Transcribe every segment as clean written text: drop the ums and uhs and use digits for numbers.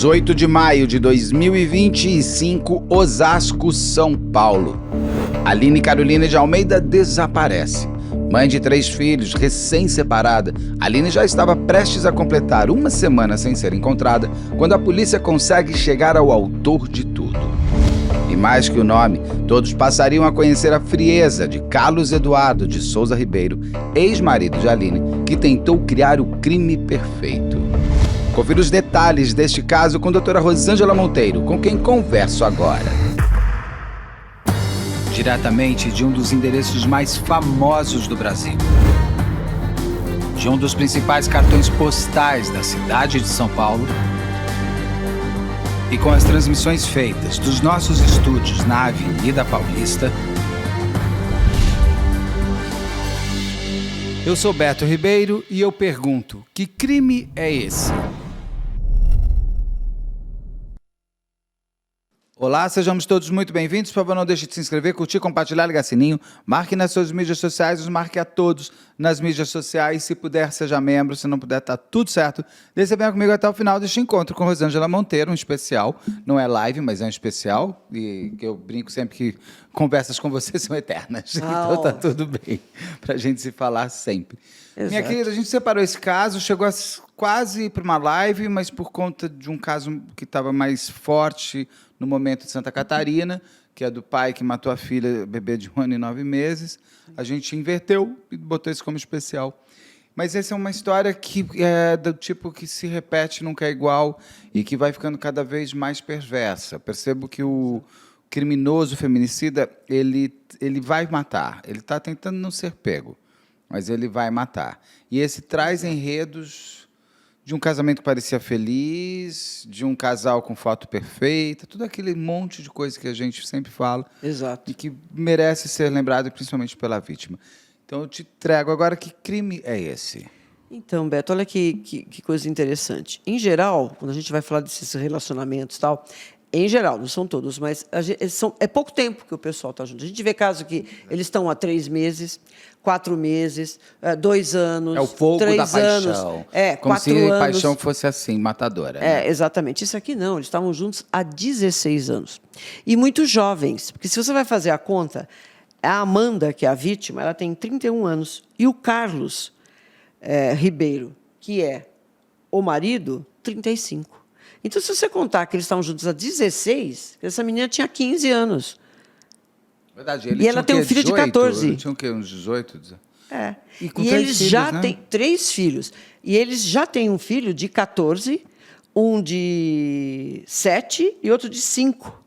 18 de maio de 2025, Osasco, São Paulo. Aline Carolina de Almeida desaparece. Mãe de 3 filhos, recém-separada, Aline já estava prestes a completar 1 semana sem ser encontrada, quando a polícia consegue chegar ao autor de tudo. E mais que o nome, todos passariam a conhecer a frieza de Carlos Eduardo de Souza Ribeiro, ex-marido de Aline, que tentou criar o crime perfeito. Confira os detalhes deste caso com a doutora Rosângela Monteiro, com quem converso agora. Diretamente de um dos endereços mais famosos do Brasil. De um dos principais cartões postais da cidade de São Paulo. E com as transmissões feitas dos nossos estúdios na Avenida Paulista. Eu sou Beto Ribeiro e eu pergunto, que crime é esse? Olá, sejamos todos muito bem-vindos. Por favor, não deixe de se inscrever, curtir, compartilhar, ligar sininho. Marque nas suas mídias sociais, nos marque a todos nas mídias sociais. Se puder, seja membro. Se não puder, tá tudo certo. Desça bem comigo até o final deste encontro com Rosângela Monteiro, um especial. Não é live, mas é um especial. E eu brinco sempre que conversas com você são eternas. Então tá tudo bem, pra gente se falar sempre. Exato. Minha querida, a gente separou esse caso, chegou quase para uma live, mas por conta de um caso que estava mais forte no momento de Santa Catarina, que é do pai que matou a filha, bebê de 1 ano e 9 meses, a gente inverteu e botou isso como especial. Mas essa é uma história que é do tipo que se repete, nunca é igual, e que vai ficando cada vez mais perversa. Percebo que o criminoso feminicida, ele vai matar, ele está tentando não ser pego, mas ele vai matar. E esse traz enredos de um casamento que parecia feliz, de um casal com foto perfeita, tudo aquele monte de coisa que a gente sempre fala. Exato. E que merece ser lembrado, principalmente pela vítima. Então, eu te trago agora, que crime é esse? Então, Beto, olha que coisa interessante. Em geral, quando a gente vai falar desses relacionamentos e tal, em geral, não são todos, mas é pouco tempo que o pessoal está junto. A gente vê casos que eles estão há 3 meses, 4 meses, 2 anos, 3 anos. É o fogo da paixão. Como 4 se anos. a paixão fosse assim, matadora. Né? Exatamente. Isso aqui não, eles estavam juntos há 16 anos. E muito jovens, porque se você vai fazer a conta, a Amanda, que é a vítima, ela tem 31 anos, e o Carlos Ribeiro, que é o marido, 35. Então, se você contar que eles estavam juntos há 16, essa menina tinha 15 anos. Verdade. E ela tem um filho 18, de 14. Ele tinha o quê? Uns 18? 19? E com eles filhos, já né? têm 3 filhos. E eles já têm um filho de 14, um de 7 e outro de 5.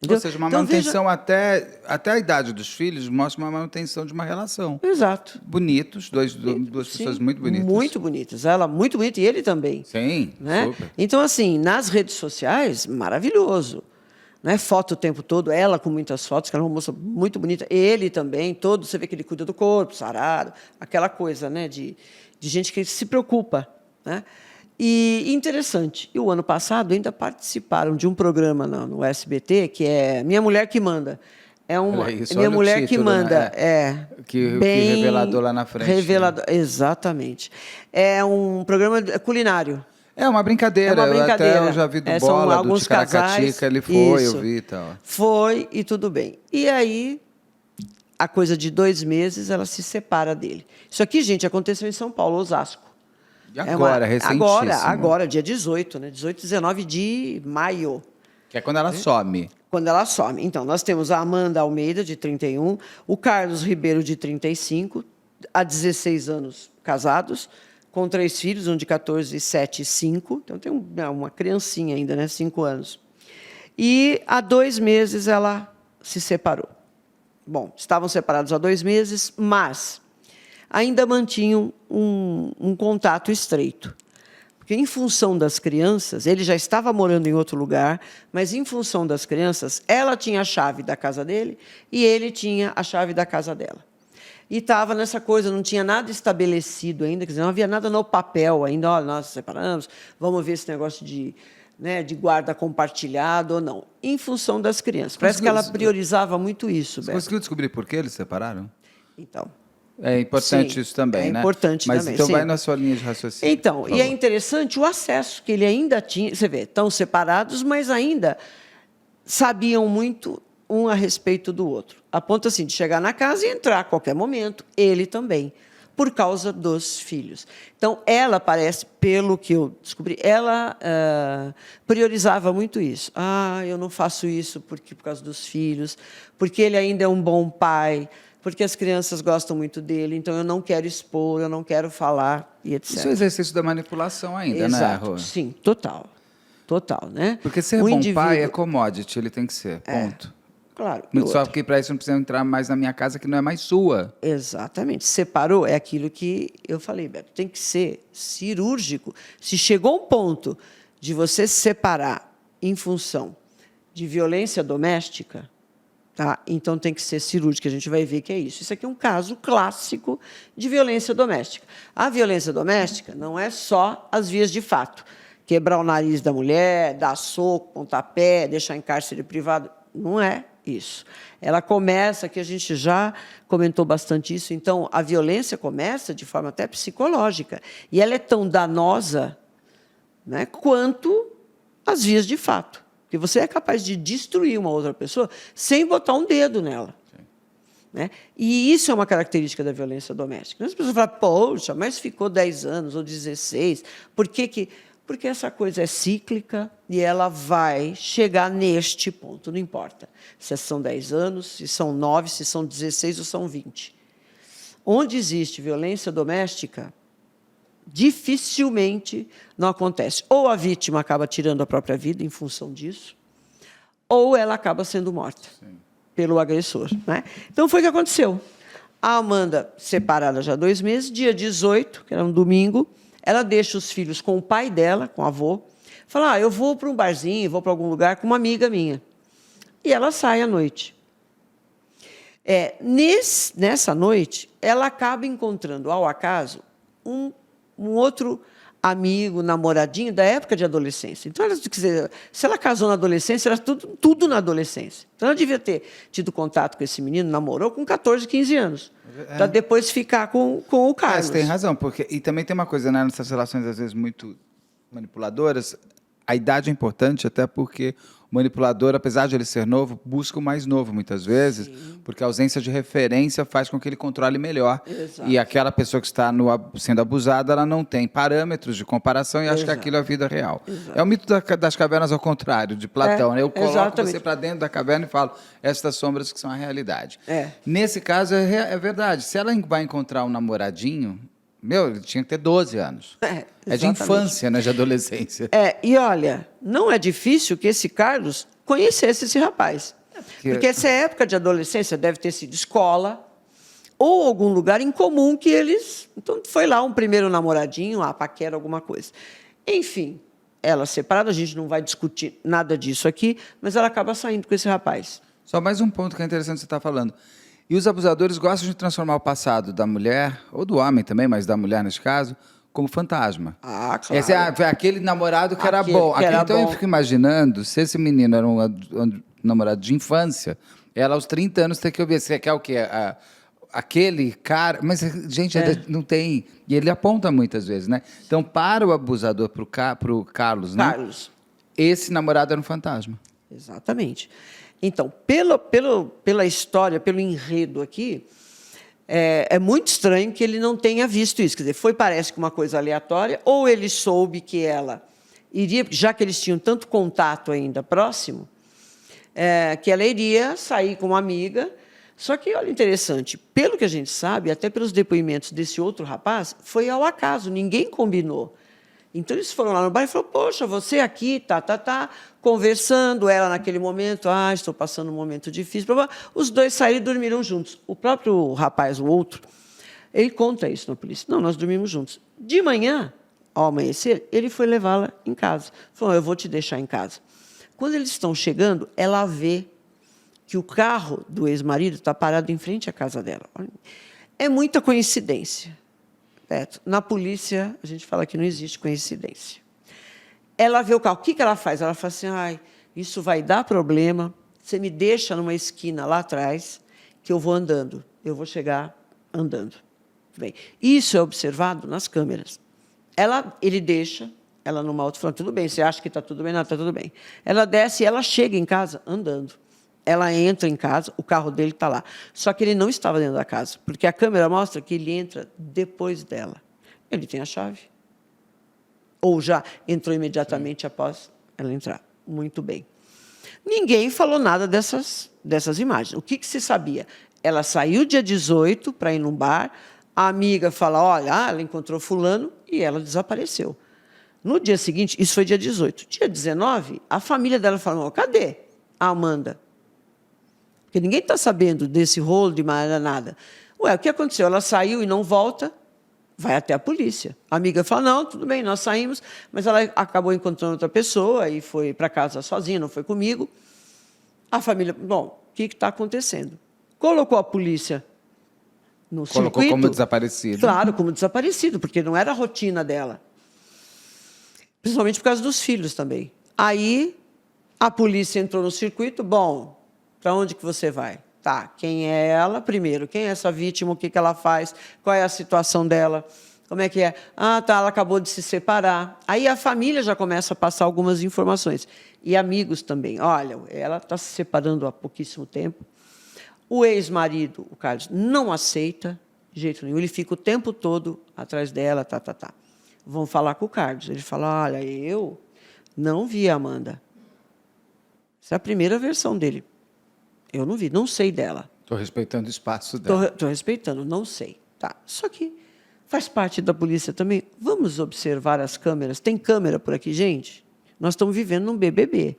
Ou seja, uma manutenção até a idade dos filhos mostra uma manutenção de uma relação. Exato. Bonitos, duas pessoas muito bonitas. Muito bonitas. Ela muito bonita e ele também. Sim, né? Super. Então, assim, nas redes sociais, maravilhoso. Né? Foto o tempo todo, ela com muitas fotos, que ela é uma moça muito bonita. Ele também, todo, você vê que ele cuida do corpo, sarado, aquela coisa, né, de gente que se preocupa. Né? E interessante, e o ano passado ainda participaram de um programa no SBT, que é Minha Mulher que Manda. Minha Mulher título, que Manda. Né? Que revelador lá na frente. Revelador, né? Exatamente. É um programa culinário. É uma brincadeira. Até eu já vi do Bola, do Ticaracatica, ele foi, isso. Eu vi e tal. Foi e tudo bem. E aí, a coisa de 2 meses, ela se separa dele. Isso aqui, gente, aconteceu em São Paulo, Osasco. E agora, recentíssimo. Agora, dia 18, né? 18, 19 de maio. Que é quando ela some. Quando ela some. Então, nós temos a Amanda Almeida, de 31, o Carlos Ribeiro, de 35, há 16 anos casados, com 3 filhos, um de 14, 7 e 5. Então, tem uma criancinha ainda, né? 5 anos. E há 2 meses ela se separou. Bom, estavam separados há 2 meses, mas ainda mantinham um contato estreito. Porque, em função das crianças, ele já estava morando em outro lugar, mas, em função das crianças, ela tinha a chave da casa dele e ele tinha a chave da casa dela. E estava nessa coisa, não tinha nada estabelecido ainda, quer dizer, não havia nada no papel ainda. Olha, nós separamos, vamos ver esse negócio de guarda compartilhado ou não. Em função das crianças. Parece que ela priorizava muito isso. Você conseguiu descobrir por que eles se separaram? Então, É importante Sim, isso também, é né? importante Mas também, então sim. vai na sua linha de raciocínio. Então, por e é favor. interessante o acesso que ele ainda tinha. Você vê, estão separados, mas ainda sabiam muito um a respeito do outro. A ponto assim de chegar na casa e entrar a qualquer momento, ele também, por causa dos filhos. Então, ela parece, pelo que eu descobri, ela priorizava muito isso. Ah, eu não faço isso por causa dos filhos, porque ele ainda é um bom pai, porque as crianças gostam muito dele, então eu não quero expor, eu não quero falar, e etc. Isso é o exercício da manipulação ainda, né, Exato, Rô? sim, total. Total, né? Porque ser O bom pai é indivíduo- commodity, ele tem que ser, ponto. Claro. E Muito só outra. porque para isso não precisa entrar mais na minha casa que não é mais sua. Exatamente. Separou é aquilo que eu falei, Beto. Tem que ser cirúrgico. Se chegou um ponto de você se separar em função de violência doméstica, tá? Então tem que ser cirúrgico. A gente vai ver que é isso. Isso aqui é um caso clássico de violência doméstica. A violência doméstica não é só as vias de fato. Quebrar o nariz da mulher, dar soco, pontapé, deixar em cárcere privado. Não é isso. Ela começa, que a gente já comentou bastante isso, então, a violência começa de forma até psicológica. E ela é tão danosa, né, quanto as vias de fato. Porque você é capaz de destruir uma outra pessoa sem botar um dedo nela. Né? E isso é uma característica da violência doméstica. As pessoas falam, poxa, mas ficou 10 anos ou 16, por que que... Porque essa coisa é cíclica e ela vai chegar neste ponto, não importa se são 10 anos, se são 9, se são 16 ou são 20. Onde existe violência doméstica, dificilmente não acontece. Ou a vítima acaba tirando a própria vida em função disso, ou ela acaba sendo morta pelo agressor. Né? Então, foi o que aconteceu. A Amanda, separada já há 2 meses, dia 18, que era um domingo, ela deixa os filhos com o pai dela, com o avô, fala, eu vou para um barzinho, vou para algum lugar com uma amiga minha. E ela sai à noite. Nessa noite, ela acaba encontrando, ao acaso, um outro amigo, namoradinho, da época de adolescência. Então, ela, quer dizer, se ela casou na adolescência, era tudo na adolescência. Então, ela devia ter tido contato com esse menino, namorou com 14, 15 anos. Para depois ficar com o Carlos. Você tem razão, porque e também tem uma coisa, né, nessas relações às vezes muito manipuladoras, a idade é importante até porque o manipulador, apesar de ele ser novo, busca o mais novo muitas vezes, porque a ausência de referência faz com que ele controle melhor. Exato. E aquela pessoa que está sendo abusada, ela não tem parâmetros de comparação e acha que aquilo é a vida real. É o mito das cavernas ao contrário, de Platão. Né? Eu coloco exatamente. você para dentro da caverna e falo, estas sombras que são a realidade. É. Nesse caso, é verdade. Se ela vai encontrar um namoradinho, ele tinha que ter 12 anos. É de Exatamente. infância, né, de adolescência. E olha, não é difícil que esse Carlos conhecesse esse rapaz. Porque essa época de adolescência deve ter sido escola ou algum lugar em comum que eles... Então, foi lá um primeiro namoradinho, a paquera, alguma coisa. Enfim, ela separada, a gente não vai discutir nada disso aqui, mas ela acaba saindo com esse rapaz. Só mais um ponto que é interessante você estar falando. E os abusadores gostam de transformar o passado da mulher, ou do homem também, mas da mulher nesse caso, como fantasma. Ah, claro. Esse é aquele namorado que era bom. Então eu fico imaginando, se esse menino era um namorado de infância, ela aos 30 anos tem que ouvir. Você quer o quê? Aquele cara... Mas, gente, não tem... E ele aponta muitas vezes, né? Então, para o abusador, para o Carlos, né? Esse namorado era um fantasma. Exatamente. Então, pela história, pelo enredo aqui, é muito estranho que ele não tenha visto isso. Quer dizer, parece que uma coisa aleatória, ou ele soube que ela iria, já que eles tinham tanto contato ainda próximo, que ela iria sair com uma amiga. Só que, olha, interessante, pelo que a gente sabe, até pelos depoimentos desse outro rapaz, foi ao acaso, ninguém combinou. Então, eles foram lá no bar e falaram, poxa, você aqui, conversando, ela naquele momento, estou passando um momento difícil. Os dois saíram e dormiram juntos. O próprio rapaz, o outro, ele conta isso na polícia. Não, nós dormimos juntos. De manhã, ao amanhecer, ele foi levá-la em casa. Falou, eu vou te deixar em casa. Quando eles estão chegando, ela vê que o carro do ex-marido está parado em frente à casa dela. É muita coincidência. Na polícia, a gente fala que não existe coincidência. Ela vê o carro. O que ela faz? Ela fala assim, isso vai dar problema, você me deixa numa esquina lá atrás, que eu vou andando. Eu vou chegar andando. Bem, isso é observado nas câmeras. Ele deixa ela numa outra falando, tudo bem, você acha que está tudo bem? Não, está tudo bem. Ela desce e ela chega em casa andando. Ela entra em casa, o carro dele está lá. Só que ele não estava dentro da casa, porque a câmera mostra que ele entra depois dela. Ele tem a chave. Ou já entrou imediatamente após ela entrar. Muito bem. Ninguém falou nada dessas imagens. O que se sabia? Ela saiu dia 18 para ir num bar, a amiga fala, olha, ela encontrou fulano e ela desapareceu. No dia seguinte, isso foi dia 18. Dia 19, a família dela falou, cadê a Amanda? Porque ninguém está sabendo desse rolo de nada. Ué, o que aconteceu? Ela saiu e não volta, vai até a polícia. A amiga fala, não, tudo bem, nós saímos, mas ela acabou encontrando outra pessoa e foi para casa sozinha, não foi comigo. A família, bom, o que está acontecendo? Colocou a polícia no circuito. Colocou como desaparecido. Claro, como desaparecido, porque não era a rotina dela. Principalmente por causa dos filhos também. Aí, a polícia entrou no circuito. Bom, para onde que você vai? Tá, quem é ela primeiro? Quem é essa vítima? O que ela faz? Qual é a situação dela? Como é que é? Ah, tá, ela acabou de se separar. Aí a família já começa a passar algumas informações. E amigos também. Olha, ela está se separando há pouquíssimo tempo. O ex-marido, o Carlos, não aceita de jeito nenhum. Ele fica o tempo todo atrás dela, tá. Vão falar com o Carlos. Ele fala, olha, eu não vi a Amanda. Essa é a primeira versão dele. Eu não vi, não sei dela. Estou respeitando o espaço dela. Estou respeitando, não sei. Tá. Só que faz parte da polícia também. Vamos observar as câmeras. Tem câmera por aqui, gente? Nós estamos vivendo num BBB.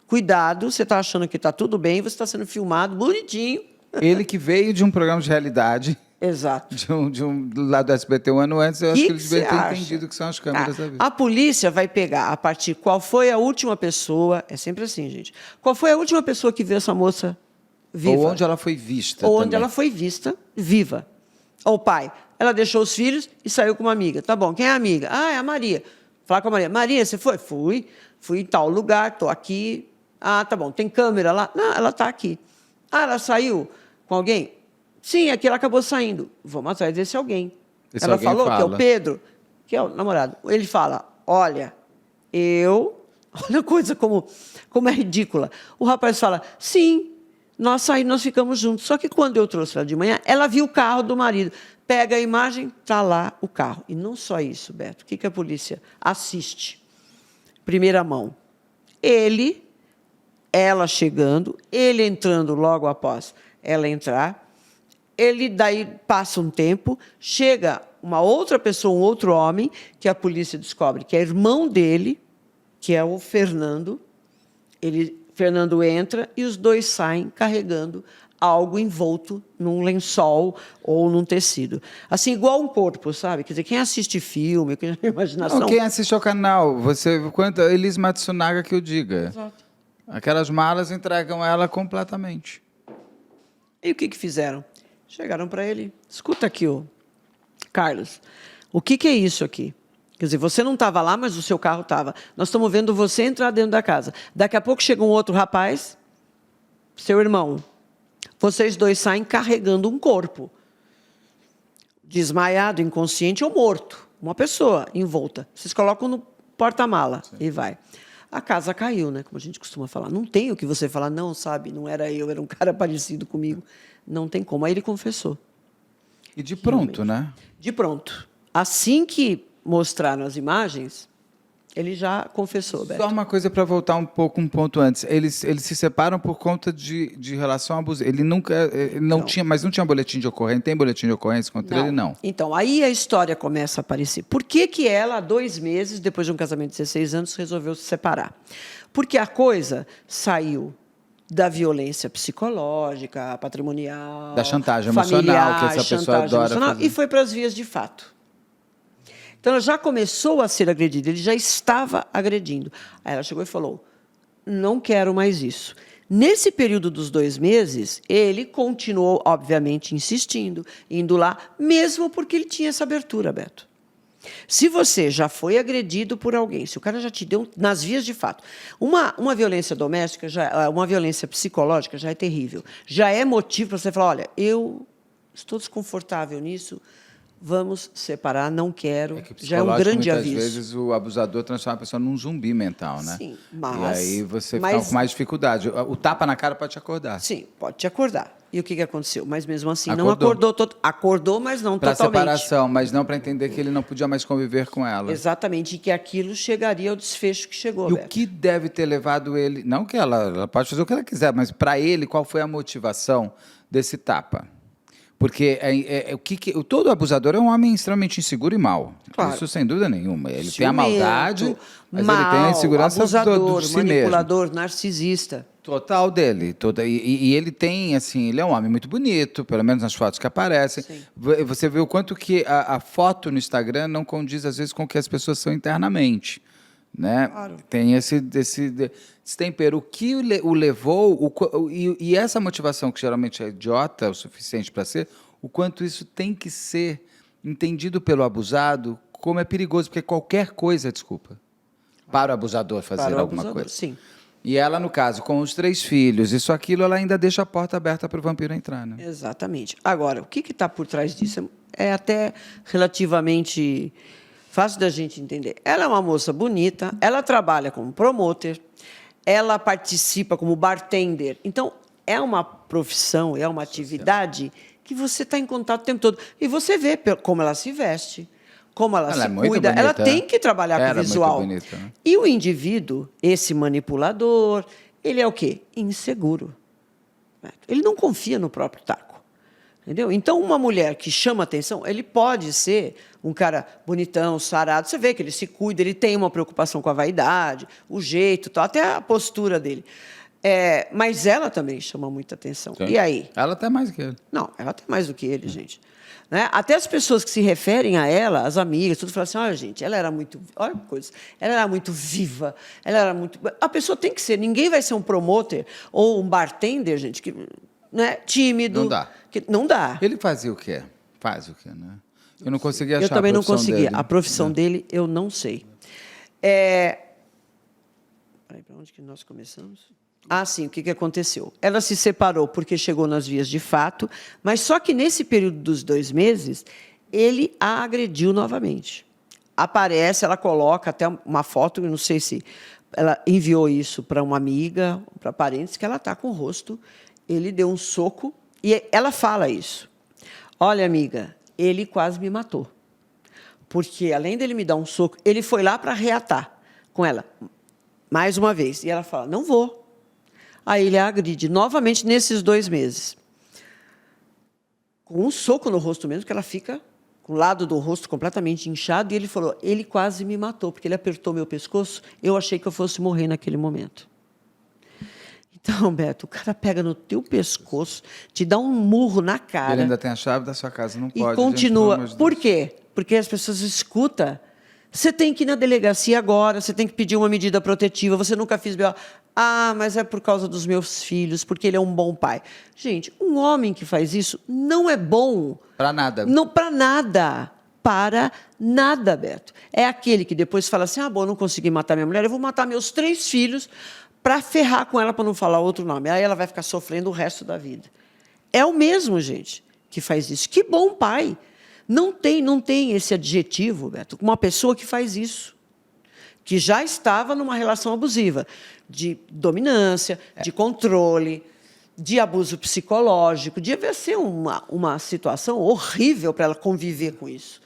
Cuidado, você está achando que está tudo bem, você está sendo filmado, bonitinho. Ele que veio de um programa de realidade. Exato. Lá do SBT um ano antes, eu acho que ele devia ter acha? entendido que são as câmeras da vida. A polícia vai pegar a partir qual foi a última pessoa, é sempre assim, gente. Qual foi a última pessoa que viu essa moça viva? Ou onde ela foi vista. Ou também. onde ela foi vista viva. Ou pai, ela deixou os filhos e saiu com uma amiga. Tá bom, quem é a amiga? Ah, é a Maria. Falar com a Maria. Maria, você foi? Fui em tal lugar, estou aqui. Ah, tá bom, tem câmera lá? Não, ela está aqui. Ah, ela saiu com alguém? Sim, aqui ela acabou saindo. Vamos atrás desse alguém. Ela falou que é o Pedro, que é o namorado. Ele fala, olha a coisa como é ridícula. O rapaz fala, sim, nós ficamos juntos. Só que quando eu trouxe ela de manhã, ela viu o carro do marido. Pega a imagem, está lá o carro. E não só isso, Beto. O que a polícia assiste? Primeira mão. Ela chegando, ele entrando logo após ela entrar. Ele daí passa um tempo, chega uma outra pessoa, um outro homem, que a polícia descobre que é irmão dele, que é o Fernando. Fernando entra e os dois saem carregando algo envolto num lençol ou num tecido. Assim, igual um corpo, sabe? Quer dizer, quem assiste filme, quem tem imaginação... Não, quem assiste ao canal, Elis Matsunaga que eu diga. Exato. Aquelas malas entregam ela completamente. E o que fizeram? Chegaram para ele, escuta aqui, Carlos, o que é isso aqui? Quer dizer, você não estava lá, mas o seu carro estava. Nós estamos vendo você entrar dentro da casa. Daqui a pouco chega um outro rapaz, seu irmão. Vocês dois saem carregando um corpo. Desmaiado, inconsciente ou morto. Uma pessoa envolta. Vocês colocam no porta-mala e vai. A casa caiu, né? Como a gente costuma falar. Não tem o que você falar, não, sabe? Não era eu, era um cara parecido comigo. Não tem como. Aí ele confessou. E de pronto, realmente. né? De pronto. Assim que mostraram as imagens, ele já confessou, Beto. Só uma coisa para voltar um ponto antes. Eles se separam por conta de relação abusiva. Ele nunca... não tinha, mas não tinha boletim de ocorrência? Tem boletim de ocorrência contra ele? Não. Então, aí a história começa a aparecer. Por que ela, há 2 meses, depois de um casamento de 16 anos, resolveu se separar? Porque a coisa saiu da violência psicológica, patrimonial, da chantagem familiar, emocional, que essa pessoa adora fazer. E foi para as vias de fato. Então, ela já começou a ser agredida, ele já estava agredindo. Aí ela chegou e falou, não quero mais isso. Nesse período dos 2 meses, ele continuou, obviamente, insistindo, indo lá, mesmo porque ele tinha essa abertura, Beto. Se você já foi agredido por alguém, se o cara já te deu nas vias de fato, uma violência doméstica, uma violência psicológica já é terrível. Já é motivo para você falar, olha, eu estou desconfortável nisso, vamos separar, não quero. É que Já é um grande muitas aviso. vezes o abusador transforma a pessoa num zumbi mental, né? Sim, E aí você fica com mais dificuldade. O tapa na cara pode te acordar. Sim, pode te acordar. E o que aconteceu? Mas mesmo assim, Acordou. não acordou. Acordou, mas não Para totalmente. separação, mas não para entender que ele não podia mais conviver com ela. Exatamente, e que aquilo chegaria ao desfecho que chegou, E o Beto. que deve ter levado ele... Não que ela pode fazer o que ela quiser, mas para ele, qual foi a motivação desse tapa? Porque todo abusador é um homem extremamente inseguro e mau. Claro. Isso sem dúvida nenhuma. Ele tem a Ciumento, maldade, mas ele tem a insegurança abusador, de si mesmo. manipulador, narcisista. Total dele. E ele tem, assim, ele é um homem muito bonito, pelo menos nas fotos que aparecem. Sim. Você vê o quanto que a foto no Instagram não condiz, às vezes, com o que as pessoas são internamente. Né? Claro. Tem esse tempero. O que o levou, e essa motivação, que geralmente é idiota o suficiente para ser, o quanto isso tem que ser entendido pelo abusado como é perigoso, porque qualquer coisa é desculpa para o abusador fazer Para o alguma abusador, coisa. sim. E ela, no caso, com os 3 filhos, isso, aquilo, ela ainda deixa a porta aberta para o vampiro entrar, né? Exatamente. Agora, o que está por trás disso é até relativamente fácil da gente entender. Ela é uma moça bonita, ela trabalha como promoter, ela participa como bartender. Então, é uma profissão, é uma atividade que você está em contato o tempo todo. E você vê como ela se veste, como ela se é muito cuida. bonita, Ela tem que trabalhar com Era o visual. muito bonita, né? E o indivíduo, esse manipulador, ele é o quê? Inseguro. Ele não confia no próprio taco. Entendeu? Então, uma mulher que chama atenção, ele pode ser um cara bonitão, sarado. Você vê que ele se cuida, ele tem uma preocupação com a vaidade, o jeito, tal, até a postura dele. Mas ela também chama muita atenção. Sim. E aí? Ela até mais que ele. Não, ela tem mais do que ele, gente. Né? Até as pessoas que se referem a ela, as amigas, tudo falam assim, olha, gente, ela era muito... Olha que coisa. Ela era muito viva, ela era muito... A pessoa tem que ser, ninguém vai ser um promoter ou um bartender, gente, que, né, tímido. Não dá. Não dá. Ele fazia o quê? Faz o quê, né? Eu não conseguia achar Eu também não a profissão conseguia. dele. A profissão dele, eu não sei. Peraí, para onde que nós começamos? Ah, sim, o que aconteceu? Ela se separou porque chegou nas vias de fato, mas só que nesse período dos 2 meses, ele a agrediu novamente. Aparece, ela coloca até uma foto, eu não sei se ela enviou isso para uma amiga, para parentes, que ela está com o rosto. Ele deu um soco e ela fala isso. Olha, amiga, ele quase me matou. Porque, além dele me dar um soco, ele foi lá para reatar com ela, mais uma vez. E ela fala, não vou. Aí ele a agride novamente nesses 2 meses. Com um soco no rosto mesmo, que ela fica com o lado do rosto completamente inchado. E ele falou, ele quase me matou, porque ele apertou meu pescoço. Eu achei que eu fosse morrer naquele momento. Então, Beto, o cara pega no teu pescoço, te dá um murro na cara. Ele ainda tem a chave da sua casa, não E pode. continua. Gente, Por quê? Porque as pessoas escutam. Você tem que ir na delegacia agora, você tem que pedir uma medida protetiva, você nunca fez BO. Ah, mas é por causa dos meus filhos, porque ele é um bom pai. Gente, um homem que faz isso não é bom. Para nada. Não, para nada. Para nada, Beto. É aquele que depois fala assim, bom, eu não consegui matar minha mulher, eu vou matar meus 3 filhos para ferrar com ela, para não falar outro nome. Aí ela vai ficar sofrendo o resto da vida. É o mesmo, gente, que faz isso. Que bom pai. Não tem esse adjetivo, Beto, uma pessoa que faz isso, que já estava numa relação abusiva, de dominância, de controle, de abuso psicológico. Devia ser uma situação horrível para ela conviver com isso.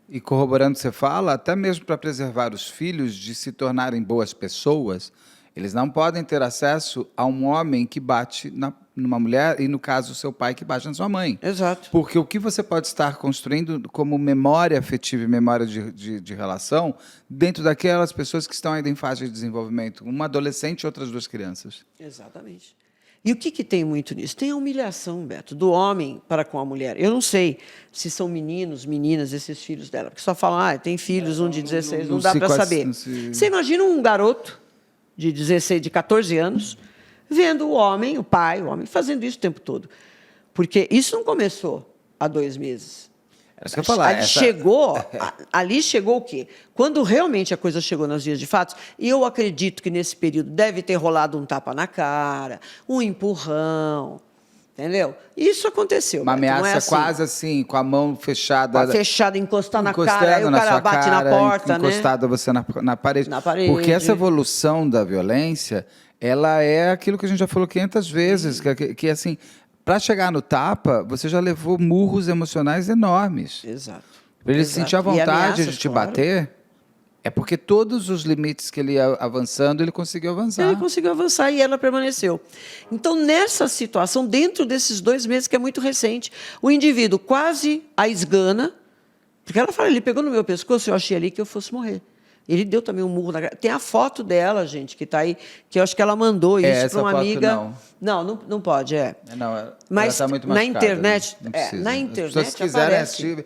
E corroborando o que você fala, até mesmo para preservar os filhos de se tornarem boas pessoas, eles não podem ter acesso a um homem que bate numa mulher, e, no caso, o seu pai que bate na sua mãe. Exato. Porque o que você pode estar construindo como memória afetiva e memória de relação dentro daquelas pessoas que estão ainda em fase de desenvolvimento, uma adolescente e outras 2 crianças. Exatamente. E o que tem muito nisso? Tem a humilhação, Beto, do homem para com a mulher. Eu não sei se são meninos, meninas, esses filhos dela, porque só falam, tem filhos, um de 16, não dá para saber. Você imagina um garoto de 16, de 14 anos, vendo o homem, o pai, o homem, fazendo isso o tempo todo. Porque isso não começou há 2 meses. É isso que eu ia falar. Ali chegou o quê? Quando realmente a coisa chegou nas vias de fato, e eu acredito que nesse período deve ter rolado um tapa na cara, um empurrão, Entendeu? Isso aconteceu. Uma Beto, não ameaça é assim. quase assim, com a mão fechada. Fechada, encostar na Encostando cara, aí o na cara sua bate cara, na porta, né? encostado você na parede. Na parede. Porque essa evolução da violência, ela é aquilo que a gente já falou 500 vezes, que assim, para chegar no tapa, você já levou murros emocionais enormes. Exato. Para ele Exato. sentir a E vontade ameaças, de te claro. bater, é porque todos os limites que ele ia avançando, ele conseguiu avançar. Ele conseguiu avançar e ela permaneceu. Então, nessa situação, dentro desses 2 meses, que é muito recente, o indivíduo quase a esgana, porque ela fala, ele pegou no meu pescoço, eu achei ali que eu fosse morrer. Ele deu também um murro na cara. Tem a foto dela, gente, que está aí, que eu acho que ela mandou isso essa para uma foto amiga. Não pode, Não, ela Mas tá muito na machucada, internet, não precisa. na As internet pessoas quiserem aparece. assistir.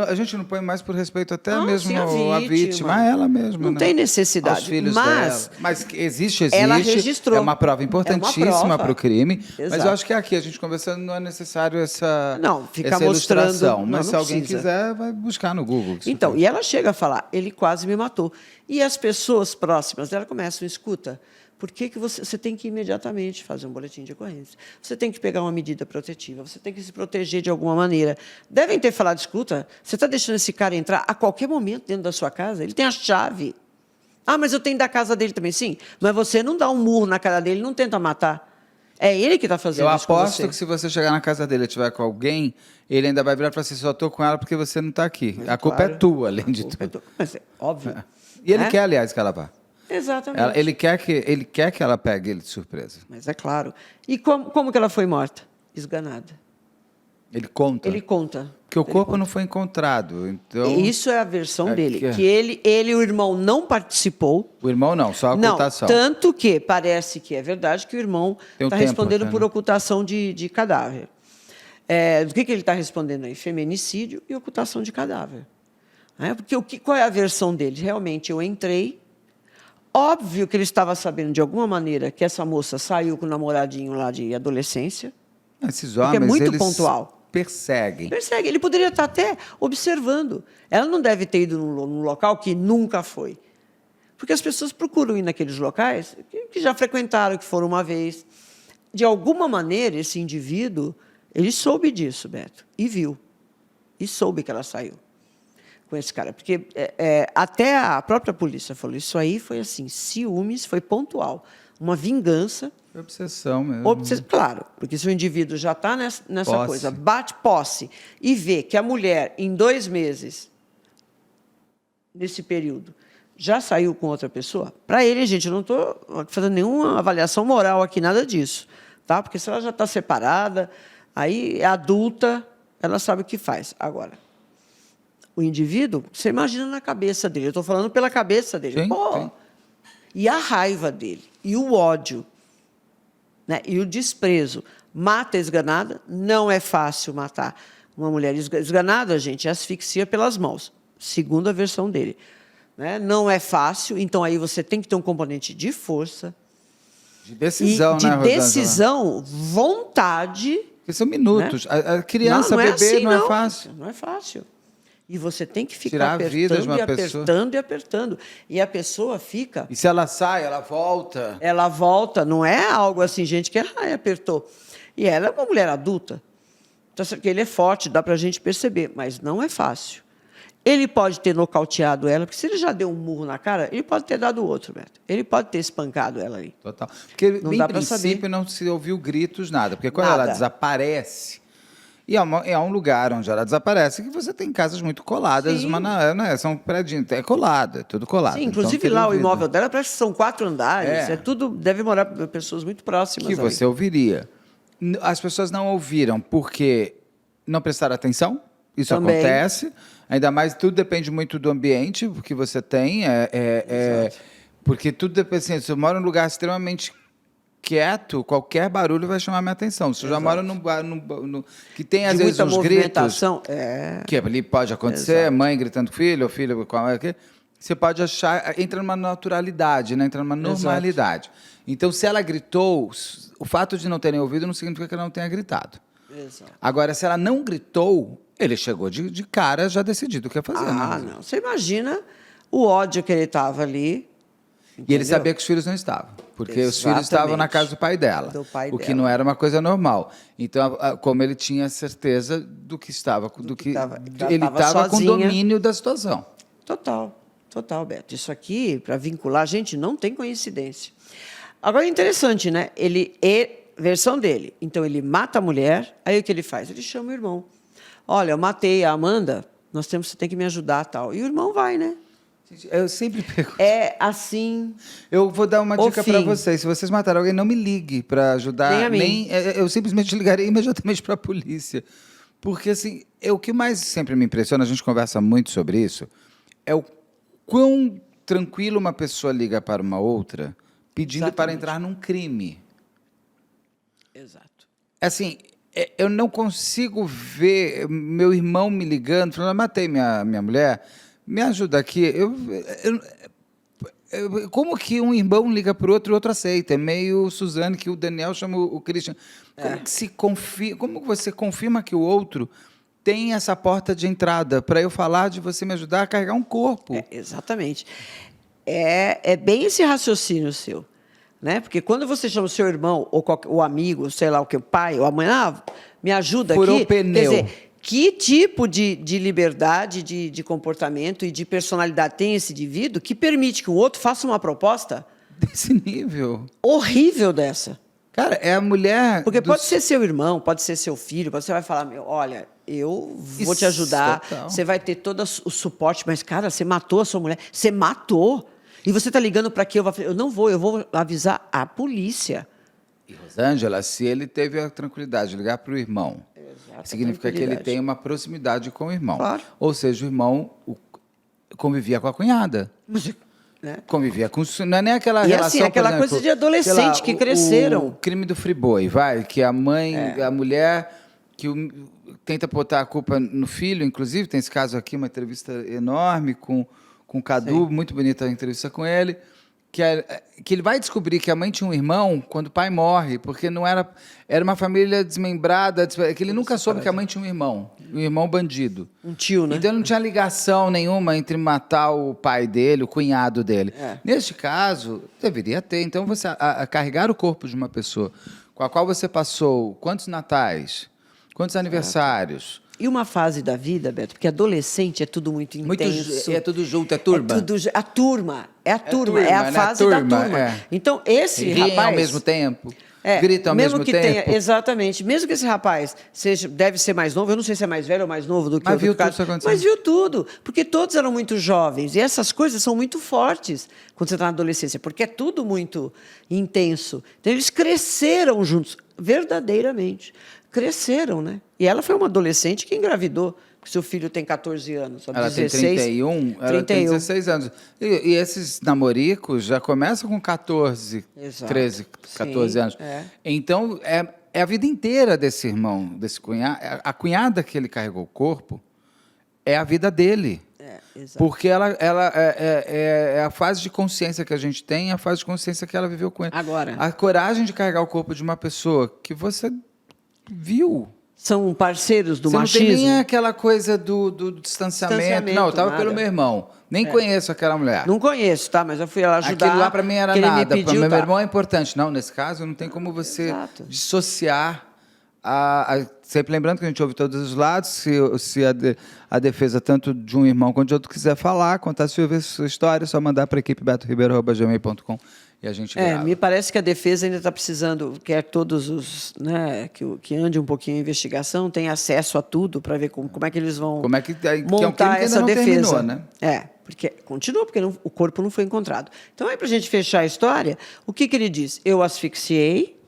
A gente não põe mais por respeito até Ah, mesmo sim, a vítima, a ela mesma. Não né? tem necessidade. Aos filhos Mas dela. Mas que existe. ela registrou. É uma prova importantíssima para o crime. Mas Exato. eu acho que aqui, a gente conversando, não é necessário essa ficar ilustração. mostrando. Mas não se alguém precisa. quiser, vai buscar no Google. Então, e ela chega a falar, ele quase me matou. E as pessoas próximas dela começam, escuta, por que você tem que imediatamente fazer um boletim de ocorrência? Você tem que pegar uma medida protetiva, você tem que se proteger de alguma maneira. Devem ter falado, escuta, você está deixando esse cara entrar a qualquer momento dentro da sua casa? Ele tem a chave. Ah, mas eu tenho da casa dele também. Sim, mas você não dá um murro na cara dele, não tenta matar. É ele que está fazendo Eu isso com aposto você. que se você chegar na casa dele e estiver com alguém, ele ainda vai virar e falar assim, só estou com ela porque você não está aqui. Mas, a culpa claro, é tua, além de culpa é tudo. Mas é óbvio. E ele né? quer, aliás, que ela vá. Exatamente. Ele quer que ela pegue ele de surpresa. Mas é claro. E como que ela foi morta? Esganada. Ele conta. Ele conta. Que o corpo não foi encontrado. Então, Isso é a versão dele. que é. Que ele e o irmão não participou. o irmão não, só a ocultação. Não, tanto que parece que é verdade que o irmão Tem um está tempo respondendo até, por né? ocultação de cadáver. Do que ele está respondendo aí? Feminicídio e ocultação de cadáver. Porque qual é a versão dele? Realmente, eu entrei. Óbvio que ele estava sabendo, de alguma maneira, que essa moça saiu com o namoradinho lá de adolescência. Esses Porque homens, é muito eles pontual. perseguem. Persegue. Ele poderia estar até observando. Ela não deve ter ido num local que nunca foi. Porque as pessoas procuram ir naqueles locais que já frequentaram, que foram uma vez. De alguma maneira, esse indivíduo, ele soube disso, Beto, e viu. E soube que ela saiu com esse cara. Porque até a própria polícia falou, isso aí foi assim, ciúmes, foi pontual. Uma vingança. Obsessão mesmo. Claro, porque se o indivíduo já está nessa Posse. coisa, bate posse e vê que a mulher, em 2 meses, nesse período, já saiu com outra pessoa, para ele, gente, eu não estou fazendo nenhuma avaliação moral aqui, nada disso. Tá? Porque se ela já está separada, aí é adulta, ela sabe o que faz. Agora, o indivíduo, você imagina na cabeça dele, eu estou falando pela cabeça dele. Sim, sim. E a raiva dele, e o ódio, né? E o desprezo. Mata esganada, não é fácil matar. Uma mulher esganada, gente, asfixia pelas mãos, segundo a versão dele. Né? Não é fácil, então aí você tem que ter um componente de força. De decisão, de né, Rosângela? decisão, vontade. Porque são minutos. Né? A criança, não é bebê, assim, não é fácil. Não é fácil. E você tem que Tirar ficar a vida de apertando uma e pessoa. apertando e apertando. E a pessoa fica... E se ela sai, ela volta. Ela volta, não é algo assim, gente, que apertou. E ela é uma mulher adulta. Então, ele é forte, dá para a gente perceber, mas não é fácil. Ele pode ter nocauteado ela, porque se ele já deu um murro na cara, ele pode ter dado outro, Beto. Ele pode ter espancado ela ali. Total. Porque, Não em dá pra princípio, saber. não se ouviu gritos, nada. Porque quando Nada. ela desaparece... E é um lugar onde ela desaparece que você tem casas muito coladas, Sim. mas não é, são prédios, é colado, é tudo colado. Sim, Então, inclusive teria lá o ouvido. imóvel dela parece que são 4 andares. É. É tudo, deve morar pessoas muito próximas. Que ali. você ouviria. As pessoas não ouviram porque não prestaram atenção. Isso Também. acontece. Ainda mais, tudo depende muito do ambiente que você tem. Porque tudo depende. Assim, se eu moro num lugar extremamente quieto, qualquer barulho vai chamar minha atenção. Se eu já moro num bar que tem, às De vezes, muita uns gritos. movimentação. Que ali pode acontecer, mãe gritando com o filho, ou filho com a... Você pode achar... Entra numa naturalidade, né? Entra numa normalidade. Então, se ela gritou, o fato de não terem ouvido não significa que ela não tenha gritado. Exato. Agora, se ela não gritou, ele chegou de cara já decidido o que ia fazer. Ah, né? não. Você imagina o ódio que ele estava ali. E ele entendeu? sabia que os filhos não estavam. Porque os filhos estavam na casa do pai dela, Do pai o que dela. não era uma coisa normal. Então, como ele tinha certeza do que estava, que ela ele estava estava com sozinha. domínio da situação. Total, Beto. Isso aqui, para vincular, gente, não tem coincidência. Agora, é interessante, né? Versão dele. Então, ele mata a mulher, aí o que ele faz? Ele chama o irmão. Olha, eu matei a Amanda, você tem que me ajudar, tal. E o irmão vai, né? Eu sempre pergunto. É assim. Eu vou dar uma O dica para fim. vocês. Se vocês mataram alguém, não me ligue para ajudar. Nem a mim. Eu simplesmente ligarei imediatamente para a polícia. Porque, assim, o que mais sempre me impressiona, a gente conversa muito sobre isso, é o quão tranquilo uma pessoa liga para uma outra pedindo para Exatamente. entrar num crime. Exato. Assim, eu não consigo ver meu irmão me ligando, falando, matei minha mulher, me ajuda aqui. Como que um irmão liga para o outro e o outro aceita? É meio Suzane, que o Daniel chama o Christian. Como que você confirma que o outro tem essa porta de entrada para eu falar de você me ajudar a carregar um corpo? Exatamente. É bem esse raciocínio seu. Né? Porque quando você chama o seu irmão, ou o amigo, sei lá o que, o pai, ou a mãe, me ajuda Furou aqui. o pneu. Quer dizer, que tipo de liberdade, de comportamento e de personalidade tem esse indivíduo que permite que o outro faça uma proposta Desse nível. horrível dessa? Cara, é a mulher... Porque pode ser seu irmão, pode ser seu filho, você vai falar, olha, eu vou te ajudar, Total. você vai ter todo o suporte, mas, cara, você matou a sua mulher, você matou. E você está ligando para quê? Eu não vou, eu vou avisar a polícia. E, Rosângela, se ele teve a tranquilidade de ligar para o irmão, significa que ele tem uma proximidade com o irmão. Claro. Ou seja, o irmão convivia com a cunhada. Né? Convivia com... Não é nem aquela E relação, assim, aquela por exemplo, coisa de adolescente sei lá, que cresceram. O crime do Friboi, que a mãe, a mulher que tenta botar a culpa no filho, inclusive, tem esse caso aqui, uma entrevista enorme com o Cadu, muito bonita a entrevista com ele, que ele vai descobrir que a mãe tinha um irmão quando o pai morre, porque não era uma família desmembrada, que ele nunca soube que a mãe tinha um irmão bandido. Um tio, né? Então não tinha ligação nenhuma entre matar o pai dele, o cunhado dele. Neste caso, deveria ter. Então, você a carregar o corpo de uma pessoa com a qual você passou quantos natais, quantos aniversários... E uma fase da vida, Beto, porque adolescente é tudo muito intenso. É tudo junto, é turma. A turma, é a turma, fase né? da turma. É. Então, esse Riem rapaz... ao mesmo tempo, gritam ao mesmo mesmo que tempo. tenha, exatamente. Mesmo que esse rapaz deve ser mais novo, eu não sei se é mais velho ou mais novo do que o Mas viu outro tudo isso acontecendo. mas viu tudo, porque todos eram muito jovens. E essas coisas são muito fortes quando você está na adolescência, porque é tudo muito intenso. Então, eles cresceram juntos, verdadeiramente. Cresceram, né? E ela foi uma adolescente que engravidou. Porque seu filho tem 14 anos. Ela 16, tem 31, ela tem 16 anos. E esses namoricos já começam com 14, Exato. 13, 14 Sim, anos. Então, é a vida inteira desse irmão, desse cunhado. A cunhada que ele carregou o corpo é a vida dele. Exato. Porque ela é a fase de consciência que a gente tem, a fase de consciência que ela viveu com ele. Agora. A coragem de carregar o corpo de uma pessoa que você viu. São parceiros do Você machismo. não tem nem aquela coisa do distanciamento. Não, eu estava nada. pelo meu irmão. Nem conheço aquela mulher. Não conheço, tá? Mas eu fui lá ajudar. Aquilo lá para mim era que ele me nada. Para pediu, meu tá? irmão é importante. Não, nesse caso, não tem como você Exato. dissociar. Sempre lembrando que a gente ouve todos os lados. Se a defesa, tanto de um irmão quanto de outro, quiser falar, contar sua história, é só mandar para a equipe betoribeiro@gmail.com e a gente grava. Me parece que a defesa ainda está precisando, quer todos os, né, que ande um pouquinho a investigação, tem acesso a tudo para ver como é que eles vão Como é que é um crime montar que ainda essa não defesa. terminou, né? Porque continua, porque o corpo não foi encontrado. Então, aí, para a gente fechar a história, o que ele diz? Eu asfixiei,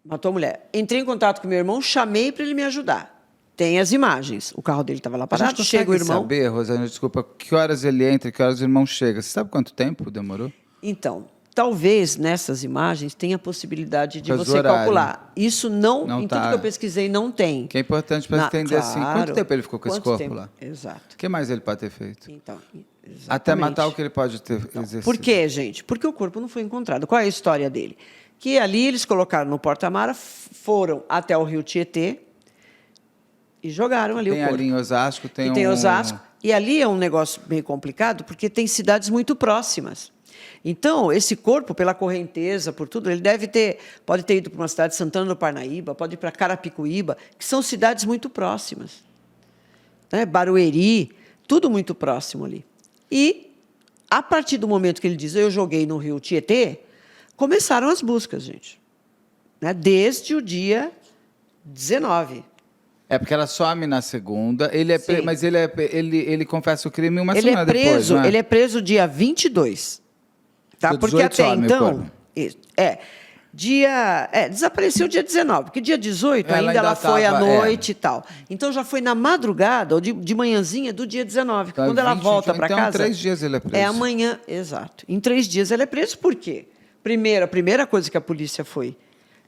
matou a mulher. Entrei em contato com meu irmão, chamei para ele me ajudar. Tem as imagens. O carro dele estava lá A gente parado, chega o consegue irmão. saber, Rosângela, desculpa, que horas ele entra, que horas o irmão chega? Você sabe quanto tempo demorou? Então, talvez nessas imagens tenha a possibilidade de Por causa você do horário. calcular. Isso não em tá. tudo que eu pesquisei, não tem. Que é importante para entender assim. Quanto tempo ele ficou com esse Quanto corpo tempo? lá? Exato. O que mais ele pode ter feito? Então, exatamente. Até matar o que ele pode ter exercido. Por quê, gente? Porque o corpo não foi encontrado. Qual é a história dele? Que ali eles colocaram no porta-mara, foram até o rio Tietê e jogaram ali o Tem corpo. ali em Osasco, tem Osasco. E ali é um negócio meio complicado, porque tem cidades muito próximas. Então, esse corpo, pela correnteza, por tudo, ele pode ter ido para uma cidade de Santana do Parnaíba, pode ir para Carapicuíba, que são cidades muito próximas. Né? Barueri, tudo muito próximo ali. E, a partir do momento que ele diz, eu joguei no rio Tietê, começaram as buscas, gente. Né? Desde o dia 19. É porque ela some na segunda, Sim. mas ele confessa o crime uma Ele semana é preso, depois, não é? ele é preso dia 22. Tá? Do Porque 18 até some o então. corpo. Isso, desapareceu dia 19, porque dia 18 Ela ainda ela ainda foi à tava, noite e tal. Então já foi na madrugada, ou de manhãzinha do dia 19, que Então, quando ela 20, volta para então, casa. 3 dias ele é preso. É amanhã, exato. Em 3 dias ele é preso, por quê? Primeiro, a primeira coisa que a polícia foi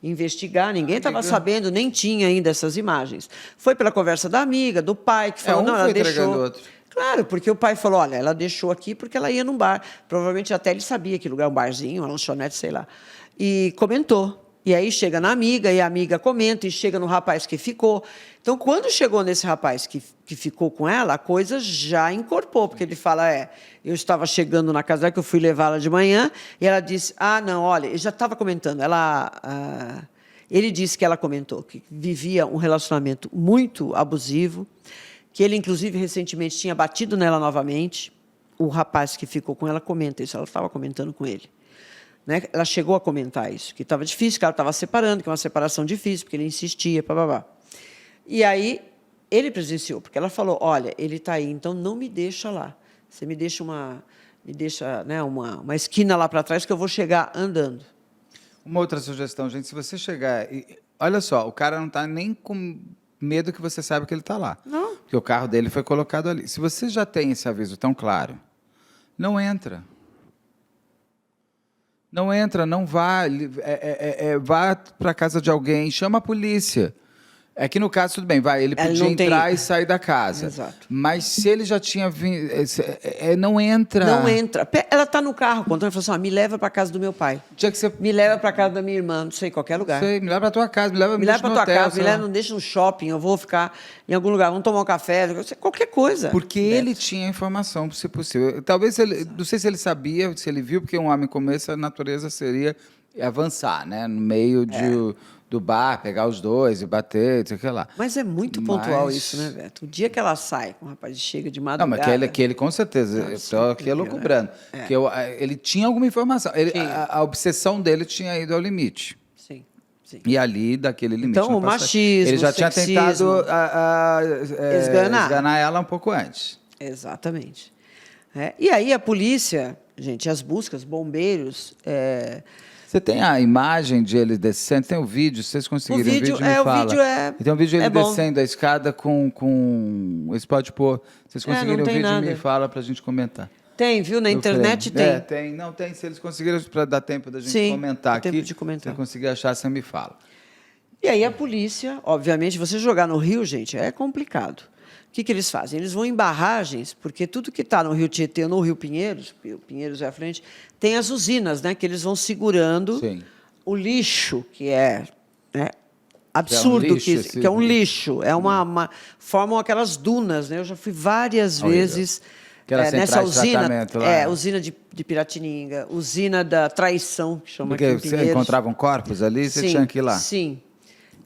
investigar, ninguém estava sabendo, nem tinha ainda essas imagens. Foi pela conversa da amiga, do pai, que falou, um não, ela foi entregando deixou. o outro. Claro, porque o pai falou, olha, ela deixou aqui porque ela ia num bar. Provavelmente até ele sabia que lugar, um barzinho, uma lanchonete, sei lá. E comentou. E aí chega na amiga, e a amiga comenta, e chega no rapaz que ficou. Então, quando chegou nesse rapaz que ficou com ela, a coisa já incorporou, porque ele fala, eu estava chegando na casa dela, que eu fui levá-la de manhã, e ela disse, não, olha, ele já estava comentando, ele disse que ela comentou que vivia um relacionamento muito abusivo, que ele, inclusive, recentemente tinha batido nela novamente. O rapaz que ficou com ela comenta isso, ela estava comentando com ele. Né? Ela chegou a comentar isso, que estava difícil, que ela estava separando, que é uma separação difícil, porque ele insistia, bababá. E aí, ele presenciou, porque ela falou, olha, ele está aí, então não me deixa lá. Você me deixa uma esquina lá para trás, que eu vou chegar andando. Uma outra sugestão, gente, se você chegar... olha só, o cara não está nem com medo que você saiba que ele está lá. Não. Porque o carro dele foi colocado ali. Se você já tem esse aviso tão claro, não entra. Não entra, não vá. Vá para a casa de alguém, chama a polícia. É que no caso, tudo bem, ele podia entrar e sair da casa. Exato. Mas se ele já tinha vindo. Não entra. Não entra. Ela está no carro, contando, falou assim: me leva para a casa do meu pai. Tinha que ser... Me leva para a casa da minha irmã, não sei, qualquer lugar. Sei, me leva para tua casa, me leva para tua hotel, casa, me leva, não deixa no shopping, eu vou ficar em algum lugar, vamos tomar um café, qualquer coisa. Porque ele tinha informação, se possível. Talvez ele, não sei se ele sabia, se ele viu, porque um homem como esse, a natureza seria avançar, né? No meio do bar, pegar os dois e bater, sei lá. Mas é muito pontual isso, né, Beto? O dia que ela sai com o rapaz chega de madrugada... Não, mas que ele com certeza, eu estou aqui elucubrando. Que ele tinha alguma informação. A obsessão dele tinha ido ao limite. Sim, sim. E ali, daquele limite... Então, o machismo, ele já o tinha sexismo, tentado esganar ela um pouco antes. Exatamente. E aí a polícia, gente, as buscas, bombeiros... Você tem a imagem de ele descendo? Tem o vídeo? Se vocês conseguirem o vídeo, me fala. O vídeo Tem um vídeo dele bom. descendo a escada com... Esse pode pôr. Se vocês conseguirem o vídeo, nada. me fala para a gente comentar. Tem, viu? Na internet tem. Tem. Não, tem. Se eles conseguirem, para dar tempo da gente Sim, comentar aqui. tempo de comentar. Se conseguir achar, você me fala. E aí a polícia, obviamente, você jogar no rio, gente, é complicado. O que eles fazem? Eles vão em barragens, porque tudo que está no Rio Tietê ou no Rio Pinheiros, o Pinheiros é à frente, tem as usinas, né, que eles vão segurando. Sim. O lixo, que é absurdo, que é um lixo. Formam aquelas dunas. Né? Eu já fui várias vezes nessa usina. Usina de Piratininga, usina da Traição, que chama Porque aqui em você Pinheiros. encontravam corpos ali, você tinha que ir lá. Sim,